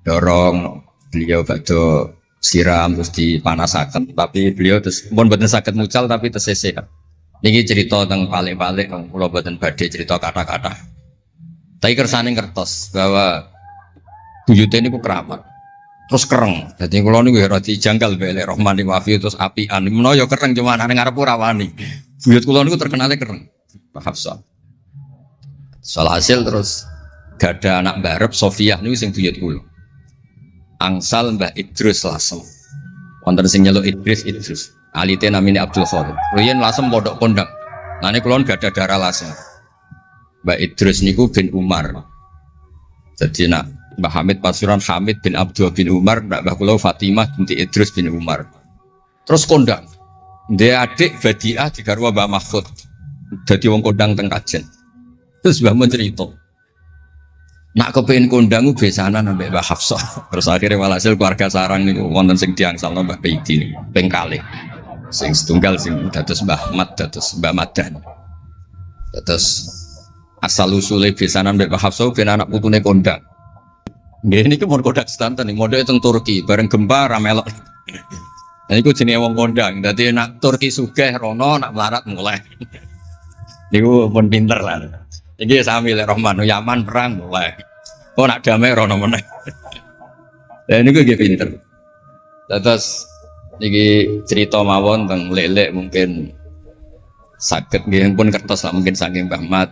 Dorong beliau badhe siram terus dipanasaken, tapi beliau terus pun boten saged mucal tapi tesese. Niki cerita teng palik-palik kula boten badhe cerita kata-kata. Tapi kersane ngertos bahwa buyute niku keramat. Terus kereng. Dadi kula niku ora dijanggal mbek Rahman Wafi terus apian. Menawa ya kereng cuma nang ngarep ora wani. Buyut kula niku terkenale kereng. Pak Hafsah. Soal hasil terus gada anak barep Sofiah niku sing buyut kula. Angsal Mbah Idrus Lasem. Wonten sing nyeluk Idrus. Alite namine Abdul Khadir. Riyen Lasem pondok kondang. Lane kula gada darah Lasem. Mbah Idrus niku bin Umar. Jadi nak Mbah Hamid Pasuruan Hamid bin Abdul bin Umar, Mbah kula Fatimah binti Idrus bin Umar. Terus kondang. Dia adik Badiah digarwa Mbah Mahfud. Dadi wong kondang teng Kajen. Terus Mbah mun cerita. Nak kepengin kondang ku besanan ambek Mbah Hafsah. Terus akhirnya walhasil keluarga sarang niku wonten sing diangsalno Mbah Baidi niku ping kalih. Sing setunggal sing dados Mbah Ahmad dados Mbah Madan. Terus asal usule besanan mbek Mbah Hafsah ben anak putune kondang. Nggih niki mun kodak sedanten ning modhe teng Turki bareng gempa ra melok. Nah niku jenenge wong kondang. Dadi nak Turki sugih rono nak melarat mulai. Niku pun pinter lah. Iki sami lek Rahman Yaman perang mulai. Oh nak damai rono meneh. Lah niku nggih pinter. Terus niki cerita mawon teng lelek mungkin saged nggih pun kertos lah mungkin saking Mbah Mat.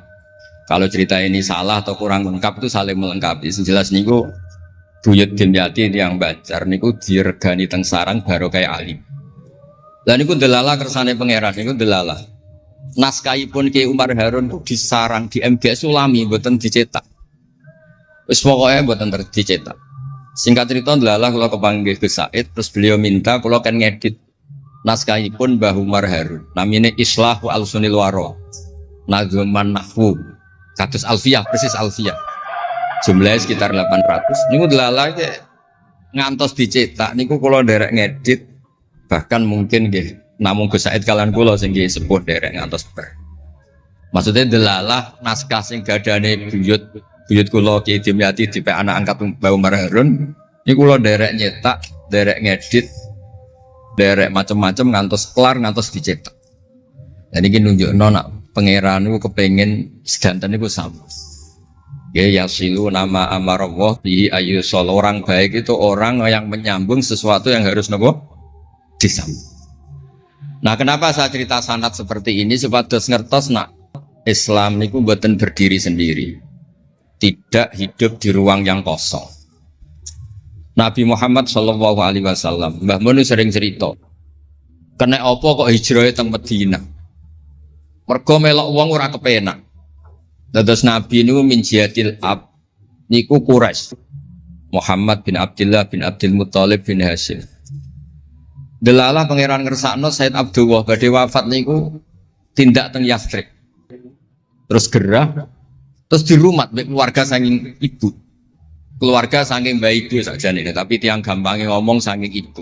Kalau cerita ini salah atau kurang lengkap itu saling melengkapi. Sejelas niku buyut Dimyati yang Banjar niku diregani teng sarang baru kayak alim. Lah niku delala kersane pangeran niku delala. Naskahipun Ki Umar Harun itu disarang di MGS Sulami mboten dicetak. Wis pokoke mboten dicetak. Singkat cerita delala kula kepanggih Gus Said terus beliau minta kula kan ngedit naskahipun Mbah Umar Harun. Namine Islahu Al-Sunil Waro. Nadzuman Nahwu. Kados Alfiyah, persis Alfiyah. Jumlahnya sekitar 800. Niku delala ngantos dicetak niku kula nderek ngedit bahkan mungkin nggih namung Gus Said kalian kula sing nggih sepuh nderek ngantos ber. Maksudnya delalah naskah sing gadane buyut kula Ki Dimyati dipek anak angkat Mbah Umar Harun niku kula nderek nyetak, nderek ngedit, nderek macam-macam ngantos kelar ngantos dicetak. Dan iki nunjukno nak pangeran niku kepengin sedanten niku sama. Ya yasilu nama amarallah bihi ayyusol. Orang baik itu orang yang menyambung sesuatu yang harus nopo disambung. Nah, kenapa saya cerita sanad seperti ini supados ngertos nak Islam niku mboten berdiri sendiri. Tidak hidup di ruang yang kosong. Nabi Muhammad sallallahu alaihi wasallam, Mbah Mun sering cerita. Kena apa kok hijrah teng Madinah? Mergo melok wong ora kepenak. Dados Nabi niku min jihadil ab niku Quraisy. Muhammad bin Abdullah bin Abdul Muthalib bin Hashim. Delalah pangeran ngersakno Said Abdullah badhe wafat niku tindak teng Yathrib. Terus gerah terus dirumat mbek keluarga saking ibu. Keluarga saking mbak ibu sakjane tapi tiang gampangnya ngomong saking ibu.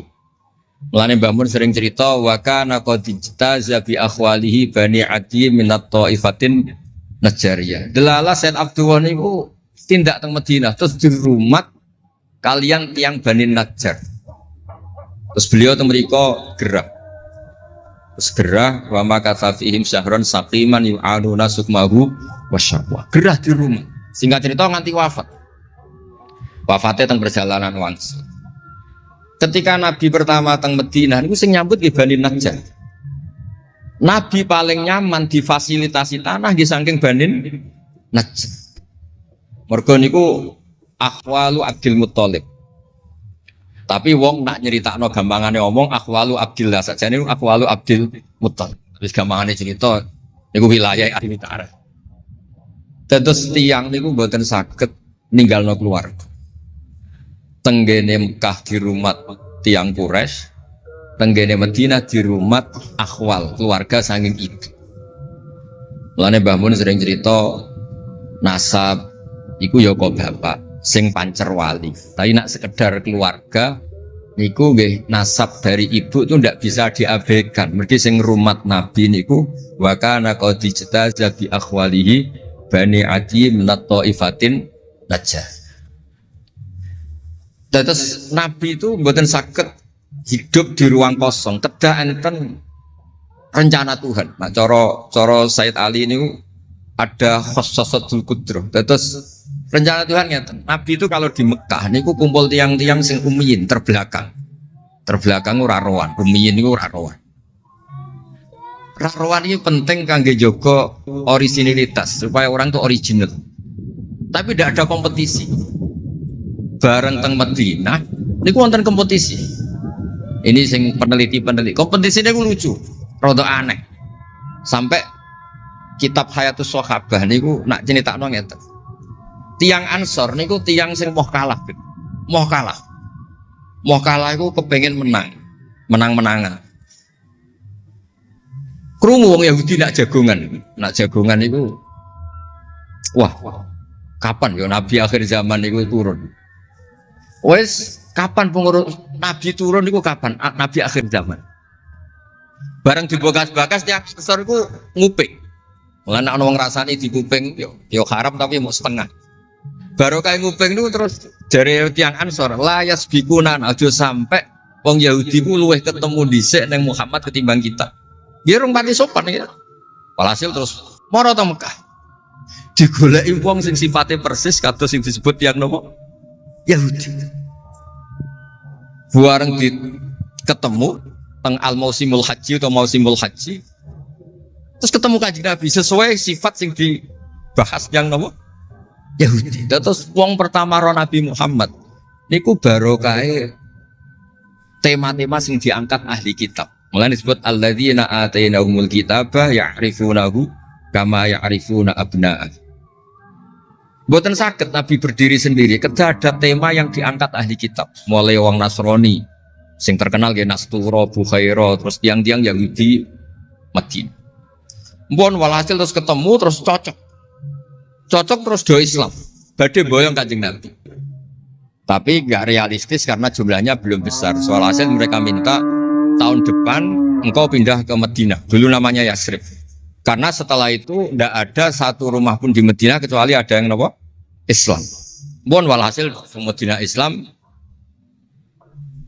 Mulane Mbah Mun sering cerita wa kana qad ijtaza bi akhwalihi bani Adi minat taifatin Najariyah. Delalah Said Abdullah niku tindak teng Madinah terus dirumat kalian tiang Bani Najjar. Terus beliau teng mriko gerah. Terus gerah wa makatha fihim syahron saqiman yu'aduna sukmahu wasyaqwa. Gerah di rumah. Singkat cerita nganti wafat. Wafatnya teng perjalanan wangsul. Ketika Nabi pertama teng Madinah niku sing nyambut nggih Bani Najjar. Nabi paling nyaman difasilitasi tanah di saking Bani Najjar. Mergo niku akhwalu Abdul Muthalib. Tapi wong nak nyeritakno gampangane omong akhwalu Abdillah sajane niku akhwalu Abdul Muthalib. Wis gampangane cerita niku wilayah ahli utara. Terus tiyang niku mboten saged ninggalno keluarga. Tenggene Mekah dirumat tiang Quraisy, tenggene Madinah dirumat akhwal keluarga saking ibu. Mulane Mbah Mun sering cerita nasab iku ya kok bapak sing pancer wali. Tapi nak sekedar keluarga niku nggih nasab dari ibu itu ndak bisa diabaikan. Mergi sing rumat Nabi niku wa kana qad ijtaza bi akhwalihi bani Adi minat taifatin Najjar. Terus Nabi itu mboten saged hidup di ruang kosong, kedah enten rencana Tuhan. Nah, cara Said Ali ini ada khossasatul qudrah. Terus rencana Tuhan ngeten. Nabi itu kalau di Mekah niku kumpul tiang-tiang sing ummiyin terbelakang. Terbelakang ora rowan, ummiyin niku ora rowan. Rowan ini penting kangge jaga originalitas supaya orang itu original. Tapi tidak ada kompetisi. Bareng teng Madinah niku wonten kompetisi. Ini sing peneliti kompetisinya lucu, rada aneh. Sampai kitab Hayatus Sahabah niku nak ceritakno ngeten. Tiang Ansor niku tiang sing moh kalah. Moh kalah iku kepengin menang-menangan. Krungu wong Yahudi nak jagongan niku wah, kapan ya Nabi akhir zaman niku turun? Wes kapan pengurus Nabi turun niku kapan? Nabi akhir zaman. Bareng dibakas-bakas tiap besar iku nguping. Mulane ana wong rasani dikuping yo haram tapi mau setengah. Baru kayak nguping niku terus jare tiang Ansor la yasbikuna aja sampai wong Yahudi ku luweh ketemu dhisik ning Muhammad ketimbang kita. Nggih rung pati sopan ya. Walhasil terus mara ta Mekah. Digoleki wong sing sifate persis kados sing disebut tiang napa? Yahudi. Bareng ketemu teng al-mausimul haji atau mausimul haji. Terus ketemu Kanjeng Nabi sesuai sifat sing bahas yang nopo Yahudi. Terus wong pertama ro Nabi Muhammad niku barokahe tema-tema sing diangkat ahli kitab. Mulane disebut alladzina atainahumul kitaba ya'rifunahu kama ya'rifuna abna'ah. Mboten saged Nabi berdiri sendiri, kedah ada tema yang diangkat ahli kitab. Mulai wong Nasrani sing terkenal nggih Nastura, Bukhaira, terus tiang-tiang Yahudi Madinah. Mbon walhasil terus ketemu terus cocok terus do Islam. Badhe boyong Kanjeng Nabi. Tapi nggak realistis karena jumlahnya belum besar. Soal hasil mereka minta tahun depan engkau pindah ke Madinah. Dulu namanya Yasrib. Karena setelah itu tidak ada satu rumah pun di Madinah kecuali ada yang apa? Islam. Bon walhasil Madinah Islam.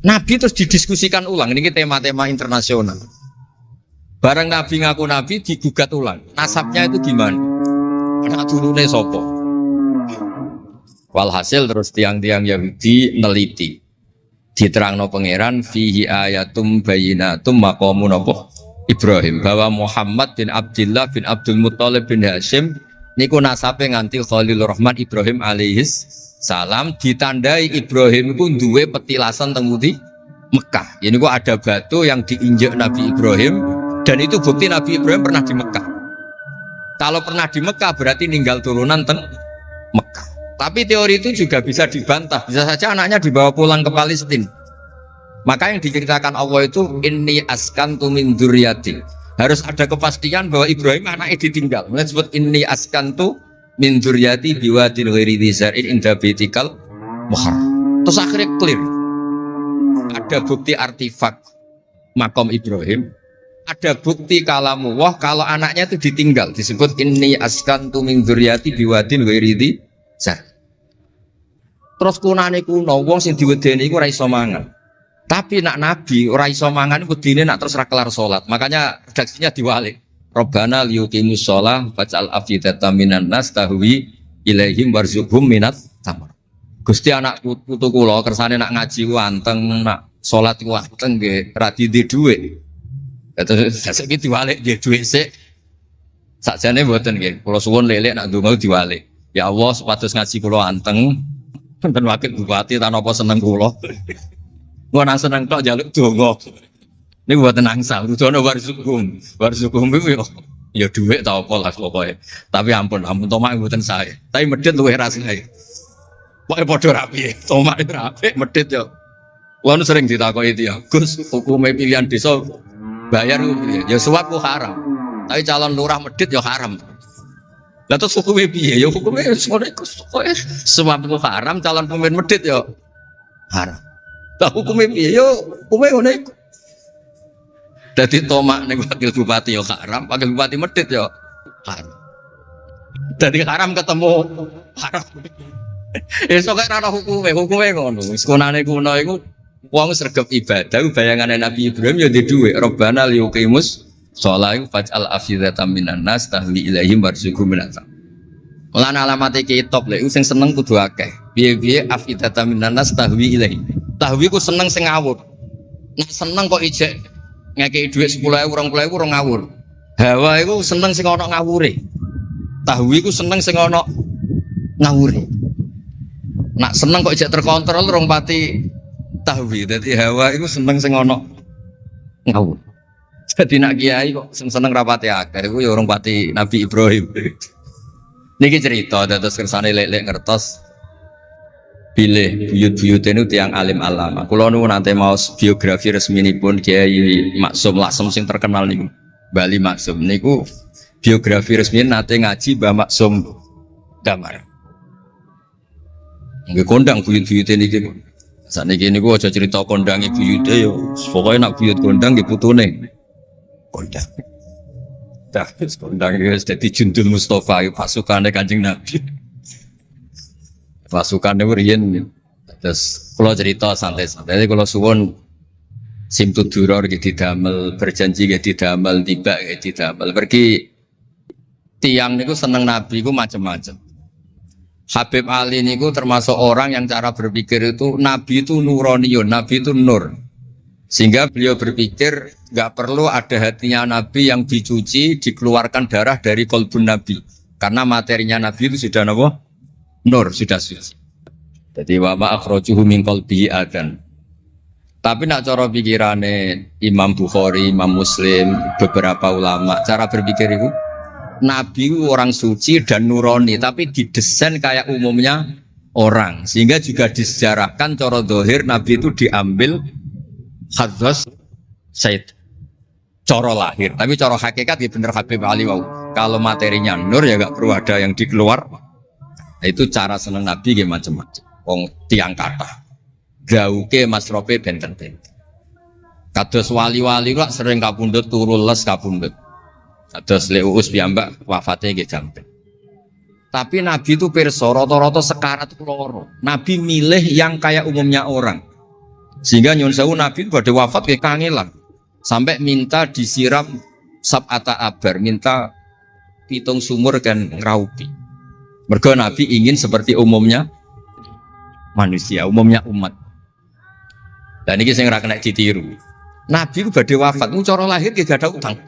Nabi terus didiskusikan ulang. Ini tema-tema internasional. Bareng Nabi ngaku Nabi digugat ulang. Nasabnya itu gimana? Anak turune sopo. Walhasil terus tiang-tiang Yahudi neliti. Diterangno pangeran fihi ayatum bayinatum maqamun apa? Ibrahim, bahwa Muhammad bin Abdullah bin Abdul Muttalib bin Hashim niku nasabe nganti Khalilur Rahman Ibrahim alaihis salam, ditandai Ibrahim itu duwe petilasan teng pundi Mekah. Ini kok ada batu yang diinjak Nabi Ibrahim dan itu bukti Nabi Ibrahim pernah di Mekah. Kalau pernah di Mekah berarti ninggal turunan teng Mekah. Tapi teori itu juga bisa dibantah. Bisa saja anaknya dibawa pulang ke Palestina. Maka yang diceritakan Allah itu inni askantu min dzurriyyati. Harus ada kepastian bahwa Ibrahim anaknya ditinggal. Mulai disebut inni askantu min dzurriyyati biwadin ghairi dzar'in inda baitikal muharram. Terus akhirnya clear. Ada bukti artefak makom Ibrahim. Ada bukti kalamullah kalau anaknya itu ditinggal. Disebut inni askantu min dzurriyyati biwadin ghairi dzar'. Terus kunane kuno wong sing diwedeni iku ora iso mangan. Tapi nak nabi ora iso mangan wedine nak terus ra kelar salat. Makanya redaksinya diwalik. Rabbana liyuqimus shalah faj'al afidatan minan nas tahwi ilaihim warzuqhum minat tamar. Gusti anak putu kula kersane nak ngaji ku anteng, nak salat ku anteng nggih ra di dhuwit. Terus saiki diwalik nggih dhuwit sik. Sakjane mboten nggih. Kula suwun lelek nak ndonga diwalik. Ya Allah supados ngaji kula anteng. Enten wakil bupati tan apa seneng kula. Gua nang seneng tok njaluk donga. Niku mboten angsal, dudono warzukum. Warzukum iku ya dhuwit ta apa lah pokoke. Tapi ampun tomak mboten sae. Tapi medhit luwih rasane. Pokoke padha rapi. Tomak rapi, medhit yo. Kuwi sering ditakoki itu ya. Gus, hukume pilihan desa bayar ya suap ku haram. Tapi calon lurah medhit yo haram. Lah terus hukumnya piye? Ya hukumnya ngono iku kowe suap ku haram, calon pemimpin medhit ya haram. Lah hukumnya piye? Ya hukumnya ngono iku. Dadi tomak ning wakil bupati ya haram, wakil bupati medhit ya haram. Dadi haram ketemu haram. Esuk ora ana hukume ngono. Wis konane kuno iku wong sregep ibadah bayangane Nabi Ibrahim ya ndek dhuwit. Rabbana liyuqimus Soalnya faj'al afidatan minan nas tahwi ilaihim warzuqhum minat. Lan alamat iki top lek sing seneng kudu akeh. Piye-piye afidatan minan nas tahwi ilaihim. Tahwi ku seneng sing ngawur. Nek seneng kok ijek ngekeki dhuwit 10.000 20.000 ora ngawur. Hawa iku seneng sing ana ngawure. Tahwi ku seneng sing ana ngawure. Nak seneng kok ijek terkontrol rong pati tahwi. Dadi hawa iku seneng sing ana ngawur. Jadi nak kiai kok seneng rapati akeh iku ya orang pati Nabi Ibrahim. Niki cerita dados kersane lek-lek ngertos bilih buyut-buyut itu tiang alim alama. Kula niku nate maos biografi resminipun Kiai Maksum Lasem sing terkenal niku. Bali Maksum niku biografi resmi nate ngaji Mbah Maksum Damar. Nggih kondang buyut-buyute niki. Sakniki niku aja cerita kondangi buyute yo. Pokoke nak buyut kondang nggih putune. Kondang. Terus kondang itu jadi Jundul Mustafa pasukannya Kanjeng Nabi. Pasukannya riyen. Terus kalau cerita santai-santai, kalau suwon simtu duror gitu didamel, berjanji gitu didamel, tiba gitu didamel. Pergi tiang niku seneng Nabi ku macam-macam. Habib Ali niku termasuk orang yang cara berpikir itu Nabi itu nuraniun, Nabi itu nur. Sehingga beliau berpikir nggak perlu ada hatinya Nabi yang dicuci, dikeluarkan darah dari kolbun Nabi. Karena materinya Nabi itu sudah apa? Nur, sudah suci. Jadi wa ma akhrajuhu min qalbihi adzan. Tapi nak cara pikirane Imam Bukhari, Imam Muslim, beberapa ulama, cara berpikir itu Nabi orang suci dan nurani, tapi didesain kayak umumnya orang, sehingga juga disejarahkan cara zahir Nabi itu diambil hadzas Said cara lahir, tapi cara hakikat ya bener Habib Ali wau. Kalau materinya nur ya gak perlu ada yang dikeluar. Nah, itu cara seneng Nabi ya macam-macam. Wong tiang kata gauke masrope benten-benten. Kados wali-wali kok sering kapundhut turu les kapundhut. Kados Leuus piyambak wafate nggih jampen. Tapi Nabi itu pirsa rata-rata sekarat loro. Nabi milih yang kayak umumnya orang. Sehingga nyuwun sewu Nabi pada wafat kayak kangelan. Sampai minta disiram sab'ata abar, minta pitung sumur kan ngraupi. Mergo Nabi ingin seperti umumnya manusia, umumnya umat. Dan ini saya nggak kena ditiru. Nabi itu badhe wafat, cara lahir gak ada utang.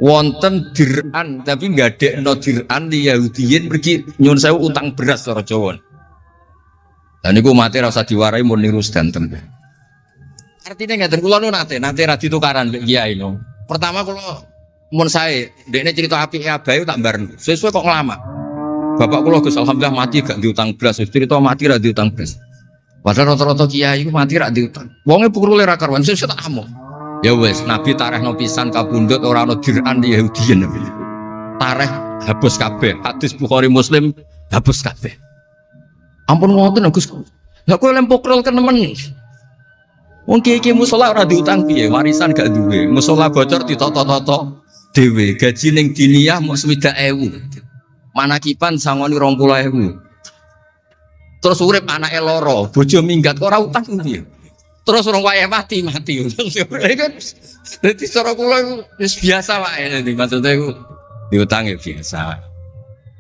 Wonten dir'an, tapi nggak ada no dir'an di Yahudiyin pergi nyuwun sewu utang beras cara Jawa. Dan niku mati rasa diwarai mun niru sedanten. Artinya ngeten kula nu nate ra ditukaran mbek kiai no. Pertama kula mun sae ndekne cerita apike abahe tak bareng. Sesuai kok ngelama. Bapak kula Gus alhamdulillah mati gak diutang beras, cerita mati ra diutang beras. Padahal rata-rata kiai iku mati ra diutang. Wonge pukule ra karuan sesuk tak amuk. Ya wis Nabi tarehno pisan kabundut ora ana dir'an di Yahudiyin Nabi. Tareh hapus kabeh. Hadis Bukhari Muslim hapus kabeh. Ampun ngoten Gus. Lah kowe lempok rol kenemen. Wong kiai musala ora diutang piye, warisan gak duwe. Musala bocor ditoto-toto dhewe, gaji ning diniyah mung 60.000. Manakipan sangoni 20.000. Terus urip anake loro, bojo minggat kok ora utang piye. Terus orang wayah mati. Jadi cara kula wis biasa wae. Maksudnya diutang ya biasa.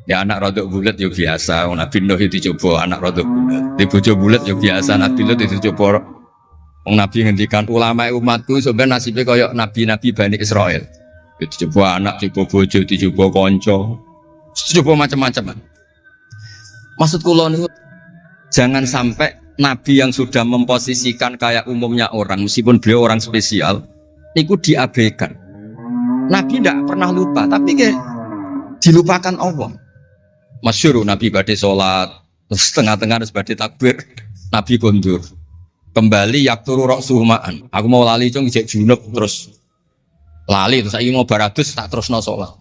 Ya anak rodok bulat ya biasa. Nabi Nuh itu dicoba anak rodok bulat. Di bojo bulat ya biasa. Nabi Nuh itu dicoba. Nabi ngendikan ulama umatku sebenarnya nasibnya kayak nabi-nabi Bani Israel. Dicoba anak, dicoba bojo, dicoba konco, dicoba macam-macam. Maksud kula niku jangan sampai Nabi yang sudah memposisikan kayak umumnya orang, meskipun beliau orang spesial, itu diabaikan. Nabi tidak pernah lupa, tapi dilupakan Allah. Masyhur Nabi badhe sholat, terus tengah-tengah harus badhe takbir, Nabi kondur. Kembali yakturu ra'suhu ma'an. Aku mau lali cung ijek junub terus lali terus saiki mau baratus tak terusno sholat.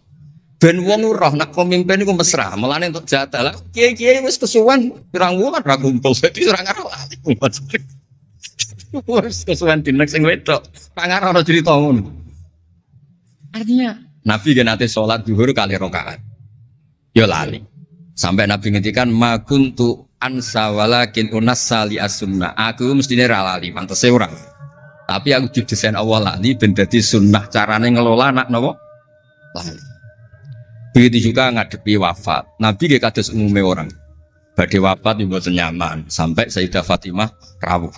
Ben wong roh nak pemimpin iku mesra, mulane untuk jatah lah. Kiai-kiai wis kesuwen pirang wulan ra kumpul, dadi ora ngarep lali. Wis kesuwen dinek sing wedok. Ora ngarep ana crita ngono. Artinya Nabi gen nate salat zuhur kali rakaat. Ya lali. Sampai Nabi ngendikan ma kuntu ansa walakin unassali as-sunnah. Aku mestine ra lali, pantese ora. Tapi aku didesain Allah lali ben dadi sunnah carane ngelola anak napa? Lali. Begitu juga ngadepi wafat. Nabi gak kados umumnya orang. Badhe wafat yang mboten nyaman sampai Sayyidah Fatimah rawuh.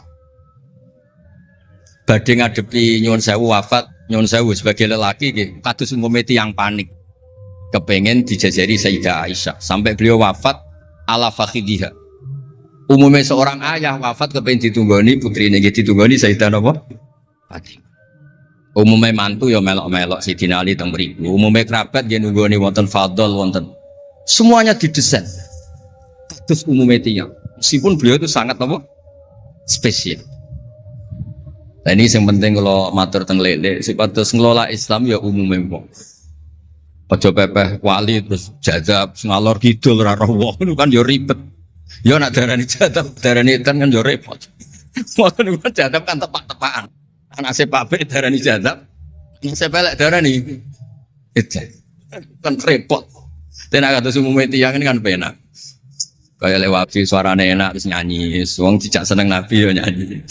Badhe ngadepi nyuwun sewu wafat, nyuwun sewu sebagai lelaki nggih kados umumnya tiyang panik. Kepengen dijajari Sayyidah Aisyah sampai beliau wafat ala fakhidiha. Umumnya seorang ayah wafat kepengen ditunggoni putrine nggih ditunggoni Sayyidah napa? Fatimah. Umumnya mantu ya melok-melok Sidina Ali teng mriku. Umumnya kerabat nggih nunggoni wonten fadhol wonten. Semuanya didesain. Terus umumnya tiyang. Meskipun beliau itu sangat apa? Spesial. Nah ini yang penting kalau matur teng lele sipatos ngelola Islam ya umumnya wong. Aja pepeh wali terus jadab ngalor kidul ora roh wong kan ya ribet. Ya nak darani jadab darani kan ya repot. Ngoten niku jadab kan tepak-tepakan. Anak sepabek darani jadab, anak sepelek darani itu kan repot. Tenak kata umumnya tiang ini kan penak. Kayak lewat suaranya enak terus nyanyi, wong tidak seneng Nabi ya nyanyi.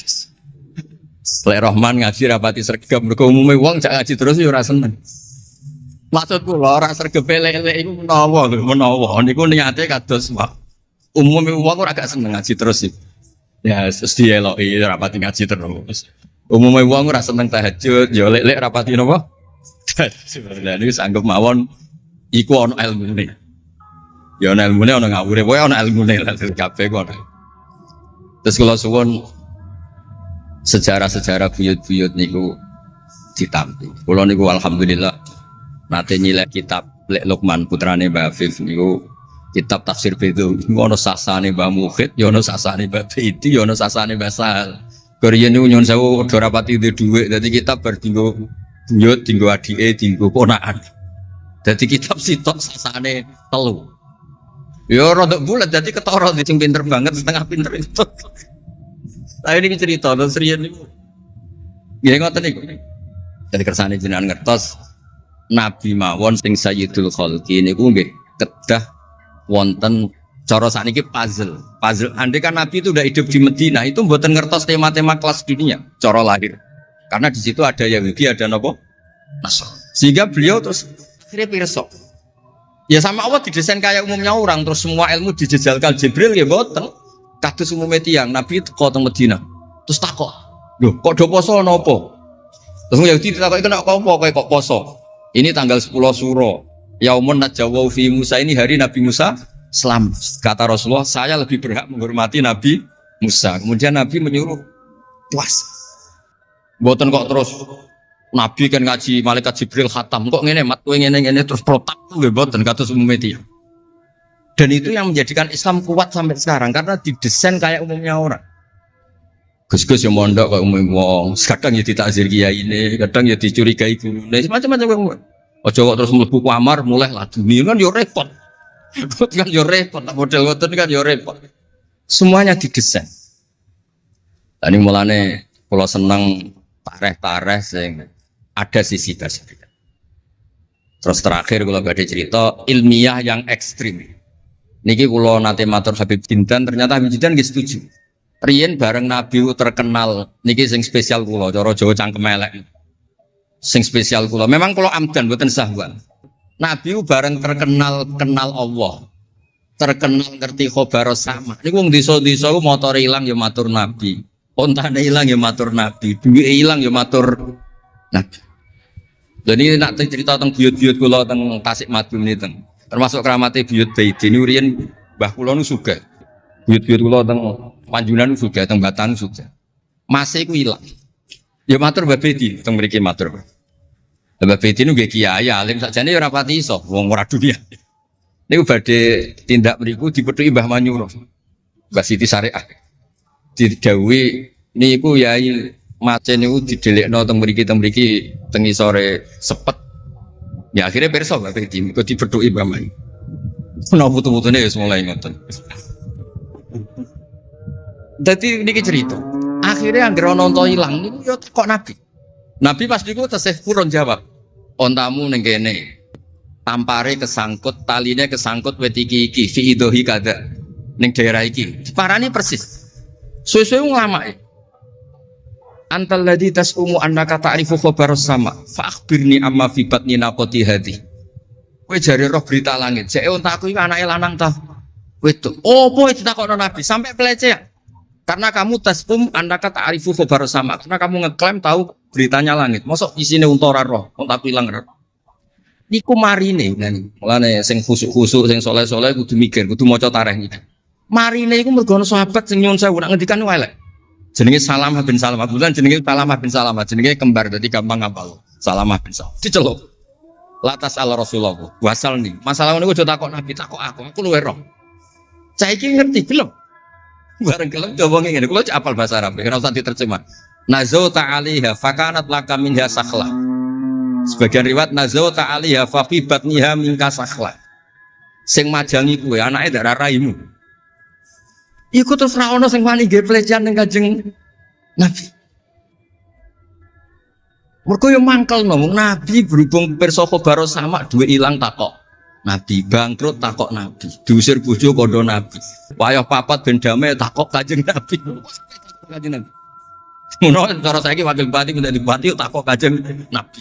Lek Rahman ngaji rapati sergap, mereka umumnya wong cak ngaji terus ya ora seneng. Maksudku lho ora sergap lele iku menawa. Niku niate kados umumnya wong ora gak seneng ngaji terus sih. Ya terus dieloki rapati ngaji terus. Umumnya wong ora seneng tahajud, ya lek-lek rapati napa? Sebenarnya ini anggap mawon Iku ono ilmune. Ya ono ilmune ono ngawure, wae ono ilmune lah kabeh kono. Terus kula suwun sejarah-sejarah buyut-buyut niku ditampi. Kula niku alhamdulillah nate nyilek kitab Lek Lukman putrane Mbah Afif niku kitab tafsir Bedo. Niku ono sasane Mbah Mukhid, ya ono sasane Mbah Bedi, ya ono sasane Mbah Sal. Korean niku nyuwun sewu ora rapati duwe dhuwit, dadi kitab bar dinggo buyut, dinggo adike, dinggo ponakan. Dadi kitab sitok sasane 3. Ya rada bulat dadi ketara sing pinter banget setengah pinter itu. Saya ini cerita terus riyen niku. Nggih ngoten niku. Dadi kersane jenengan ngertos Nabi mawon sing Sayyidul Khalqi niku nggih kedah wonten cara sakniki puzzle. Puzzle andai kan Nabi itu udah hidup di Madinah itu mboten ngertos tema-tema kelas dunia cara lahir. Karena di situ ada Yahudi, ada napa? Nasrani. Sehingga beliau terus akhirnya pirsa. Ya sama Allah didesain kayak umumnya orang terus semua ilmu dijejalkan Jibril ya mboten. Kados umume tiyang Nabi teko teng Madinah. Terus takok, "Lho, kok do poso napa?" Terus Yahudi ditakoki kena apa kok poso? Ini tanggal 10 Suro. Yaumun najawau fi Musa, ini hari Nabi Musa selamat. Kata Rasulullah, saya lebih berhak menghormati Nabi Musa. Kemudian Nabi menyuruh puasa. Mboten kok terus Nabi kan ngaji malaikat Jibril khatam kok ngene mat kowe ngene terus protak nggih mboten kados umume tiyang. Dan itu yang menjadikan Islam kuat sampai sekarang karena didesain kayak umumnya orang. Gus-gus yang mondok kok umum wong, kadang ya ditakzir kiai ini, kadang ya dicurigai gurune, macam-macam. Ojo kok terus mlebu kamar mulai lah dunia kan yo repot. Kan yo repot, model ngoten kan yo repot. Semuanya didesain. Dan ini mulane kula seneng tareh-tareh sing ada sisi tersebut. Terus terakhir kula badhe cerita ilmiah yang ekstrim. Niki kula nate matur Habib Jindan, ternyata Habib Jindan nggih setuju. Riyen bareng Nabi terkenal niki sing spesial kula cara Jawa cangkem elek. Sing spesial kula memang kula amdan mboten sahwan. Nabi bareng terkenal kenal Allah. Terkenal ngerti khobar sama. Niku wong desa-desa ku motore ilang ya matur Nabi. Ontane ilang ya matur Nabi. Duwe ilang ya matur Nabi. Lha niki nak cerita tentang buyut-buyut kula teng Tasik Madu niki termasuk keramate buyut Baidin riyen mbah kula nu sugih. Buyut-buyut kula teng Panjunan juga, teng Batan juga. Masih ku ilang. Ya matur Mbah Bedi, teng mriki matur. Mbah Bedi nu nggih kiai alim sakjane ya ora pati iso, wong ora dunia. Niku badhe tindak mriku dipethuki Mbah Manyuro. Mbah Siti Syariah. Didhawuhi niku yai macen niku didelekno teng mriki teng isore sepet. Ya akhirnya pirsa Mbah Bedi, kok dipethuki Mbah Manyuro. Ana putu-putune wis mulai ngoten. Jadi ini cerita. Akhirnya yang nonton hilang ini yo kok Nabi. Nabi pas niku tesih purun jawab. Ontamu ning kene. Tampare kesangkut, taline kesangkut wit iki fi idohi kada ning daerah iki. Diparani persis. Suwe-suwe nglamake. Antal ladzi tasumu annaka ta'rifu khabar sama. Fa akhbirni amma fi batni naqati hadi. Kowe jare roh berita langit. Jek ontaku iki anake lanang ta. Wedok. Opo ditakokno Nabi sampai pelecehan. Karena kamu tasum andaka ta'rifu khabar sama. Karena kamu ngeklaim tahu beritanya langit. Mosok isine unta ora roh, unta pilang roh. Niku marine ngene. Mulane sing khusuk-khusuk sing saleh-saleh kudu mikir, kudu maca tarikh iki. Marine iku mergo ana sahabat sing nyuwun sewu nak ngendikan elek. Jenenge Salamah bin Salamah. Kebetulan jenenge Salamah bin Salamah, jenenge kembar dadi gampang ngapal. Salamah bin Salamah. Diceluk. Latas ala Rasulullah. Wasal nih. Masalah niku aja takok Nabi, takok aku luwe roh. Saiki ngerti belum? Bareng kelem coba ngene, kula apal bahasa Arab, ora usah diterjemah. Nazauta 'alaiha fakanat laka minha sakhla. Sebagian riwayat nazauta 'alaiha fa fi batniha minka sakhla. Sing majangi kowe anake ndak raimu. Iku terus ra ono sing wani nggih pelecehan ning Kanjeng Nabi. Mergo yo mangkelno Nabi berhubung pirsa khabar sama duwe ilang takok. Nabi bangkrut takok Nabi, diusir bojo kondo Nabi. Wayah papat ben damai takok Kanjeng Nabi. Kanjeng Nabi. Ngono cara saiki wakil bupati minta dibupati takok Kanjeng Nabi.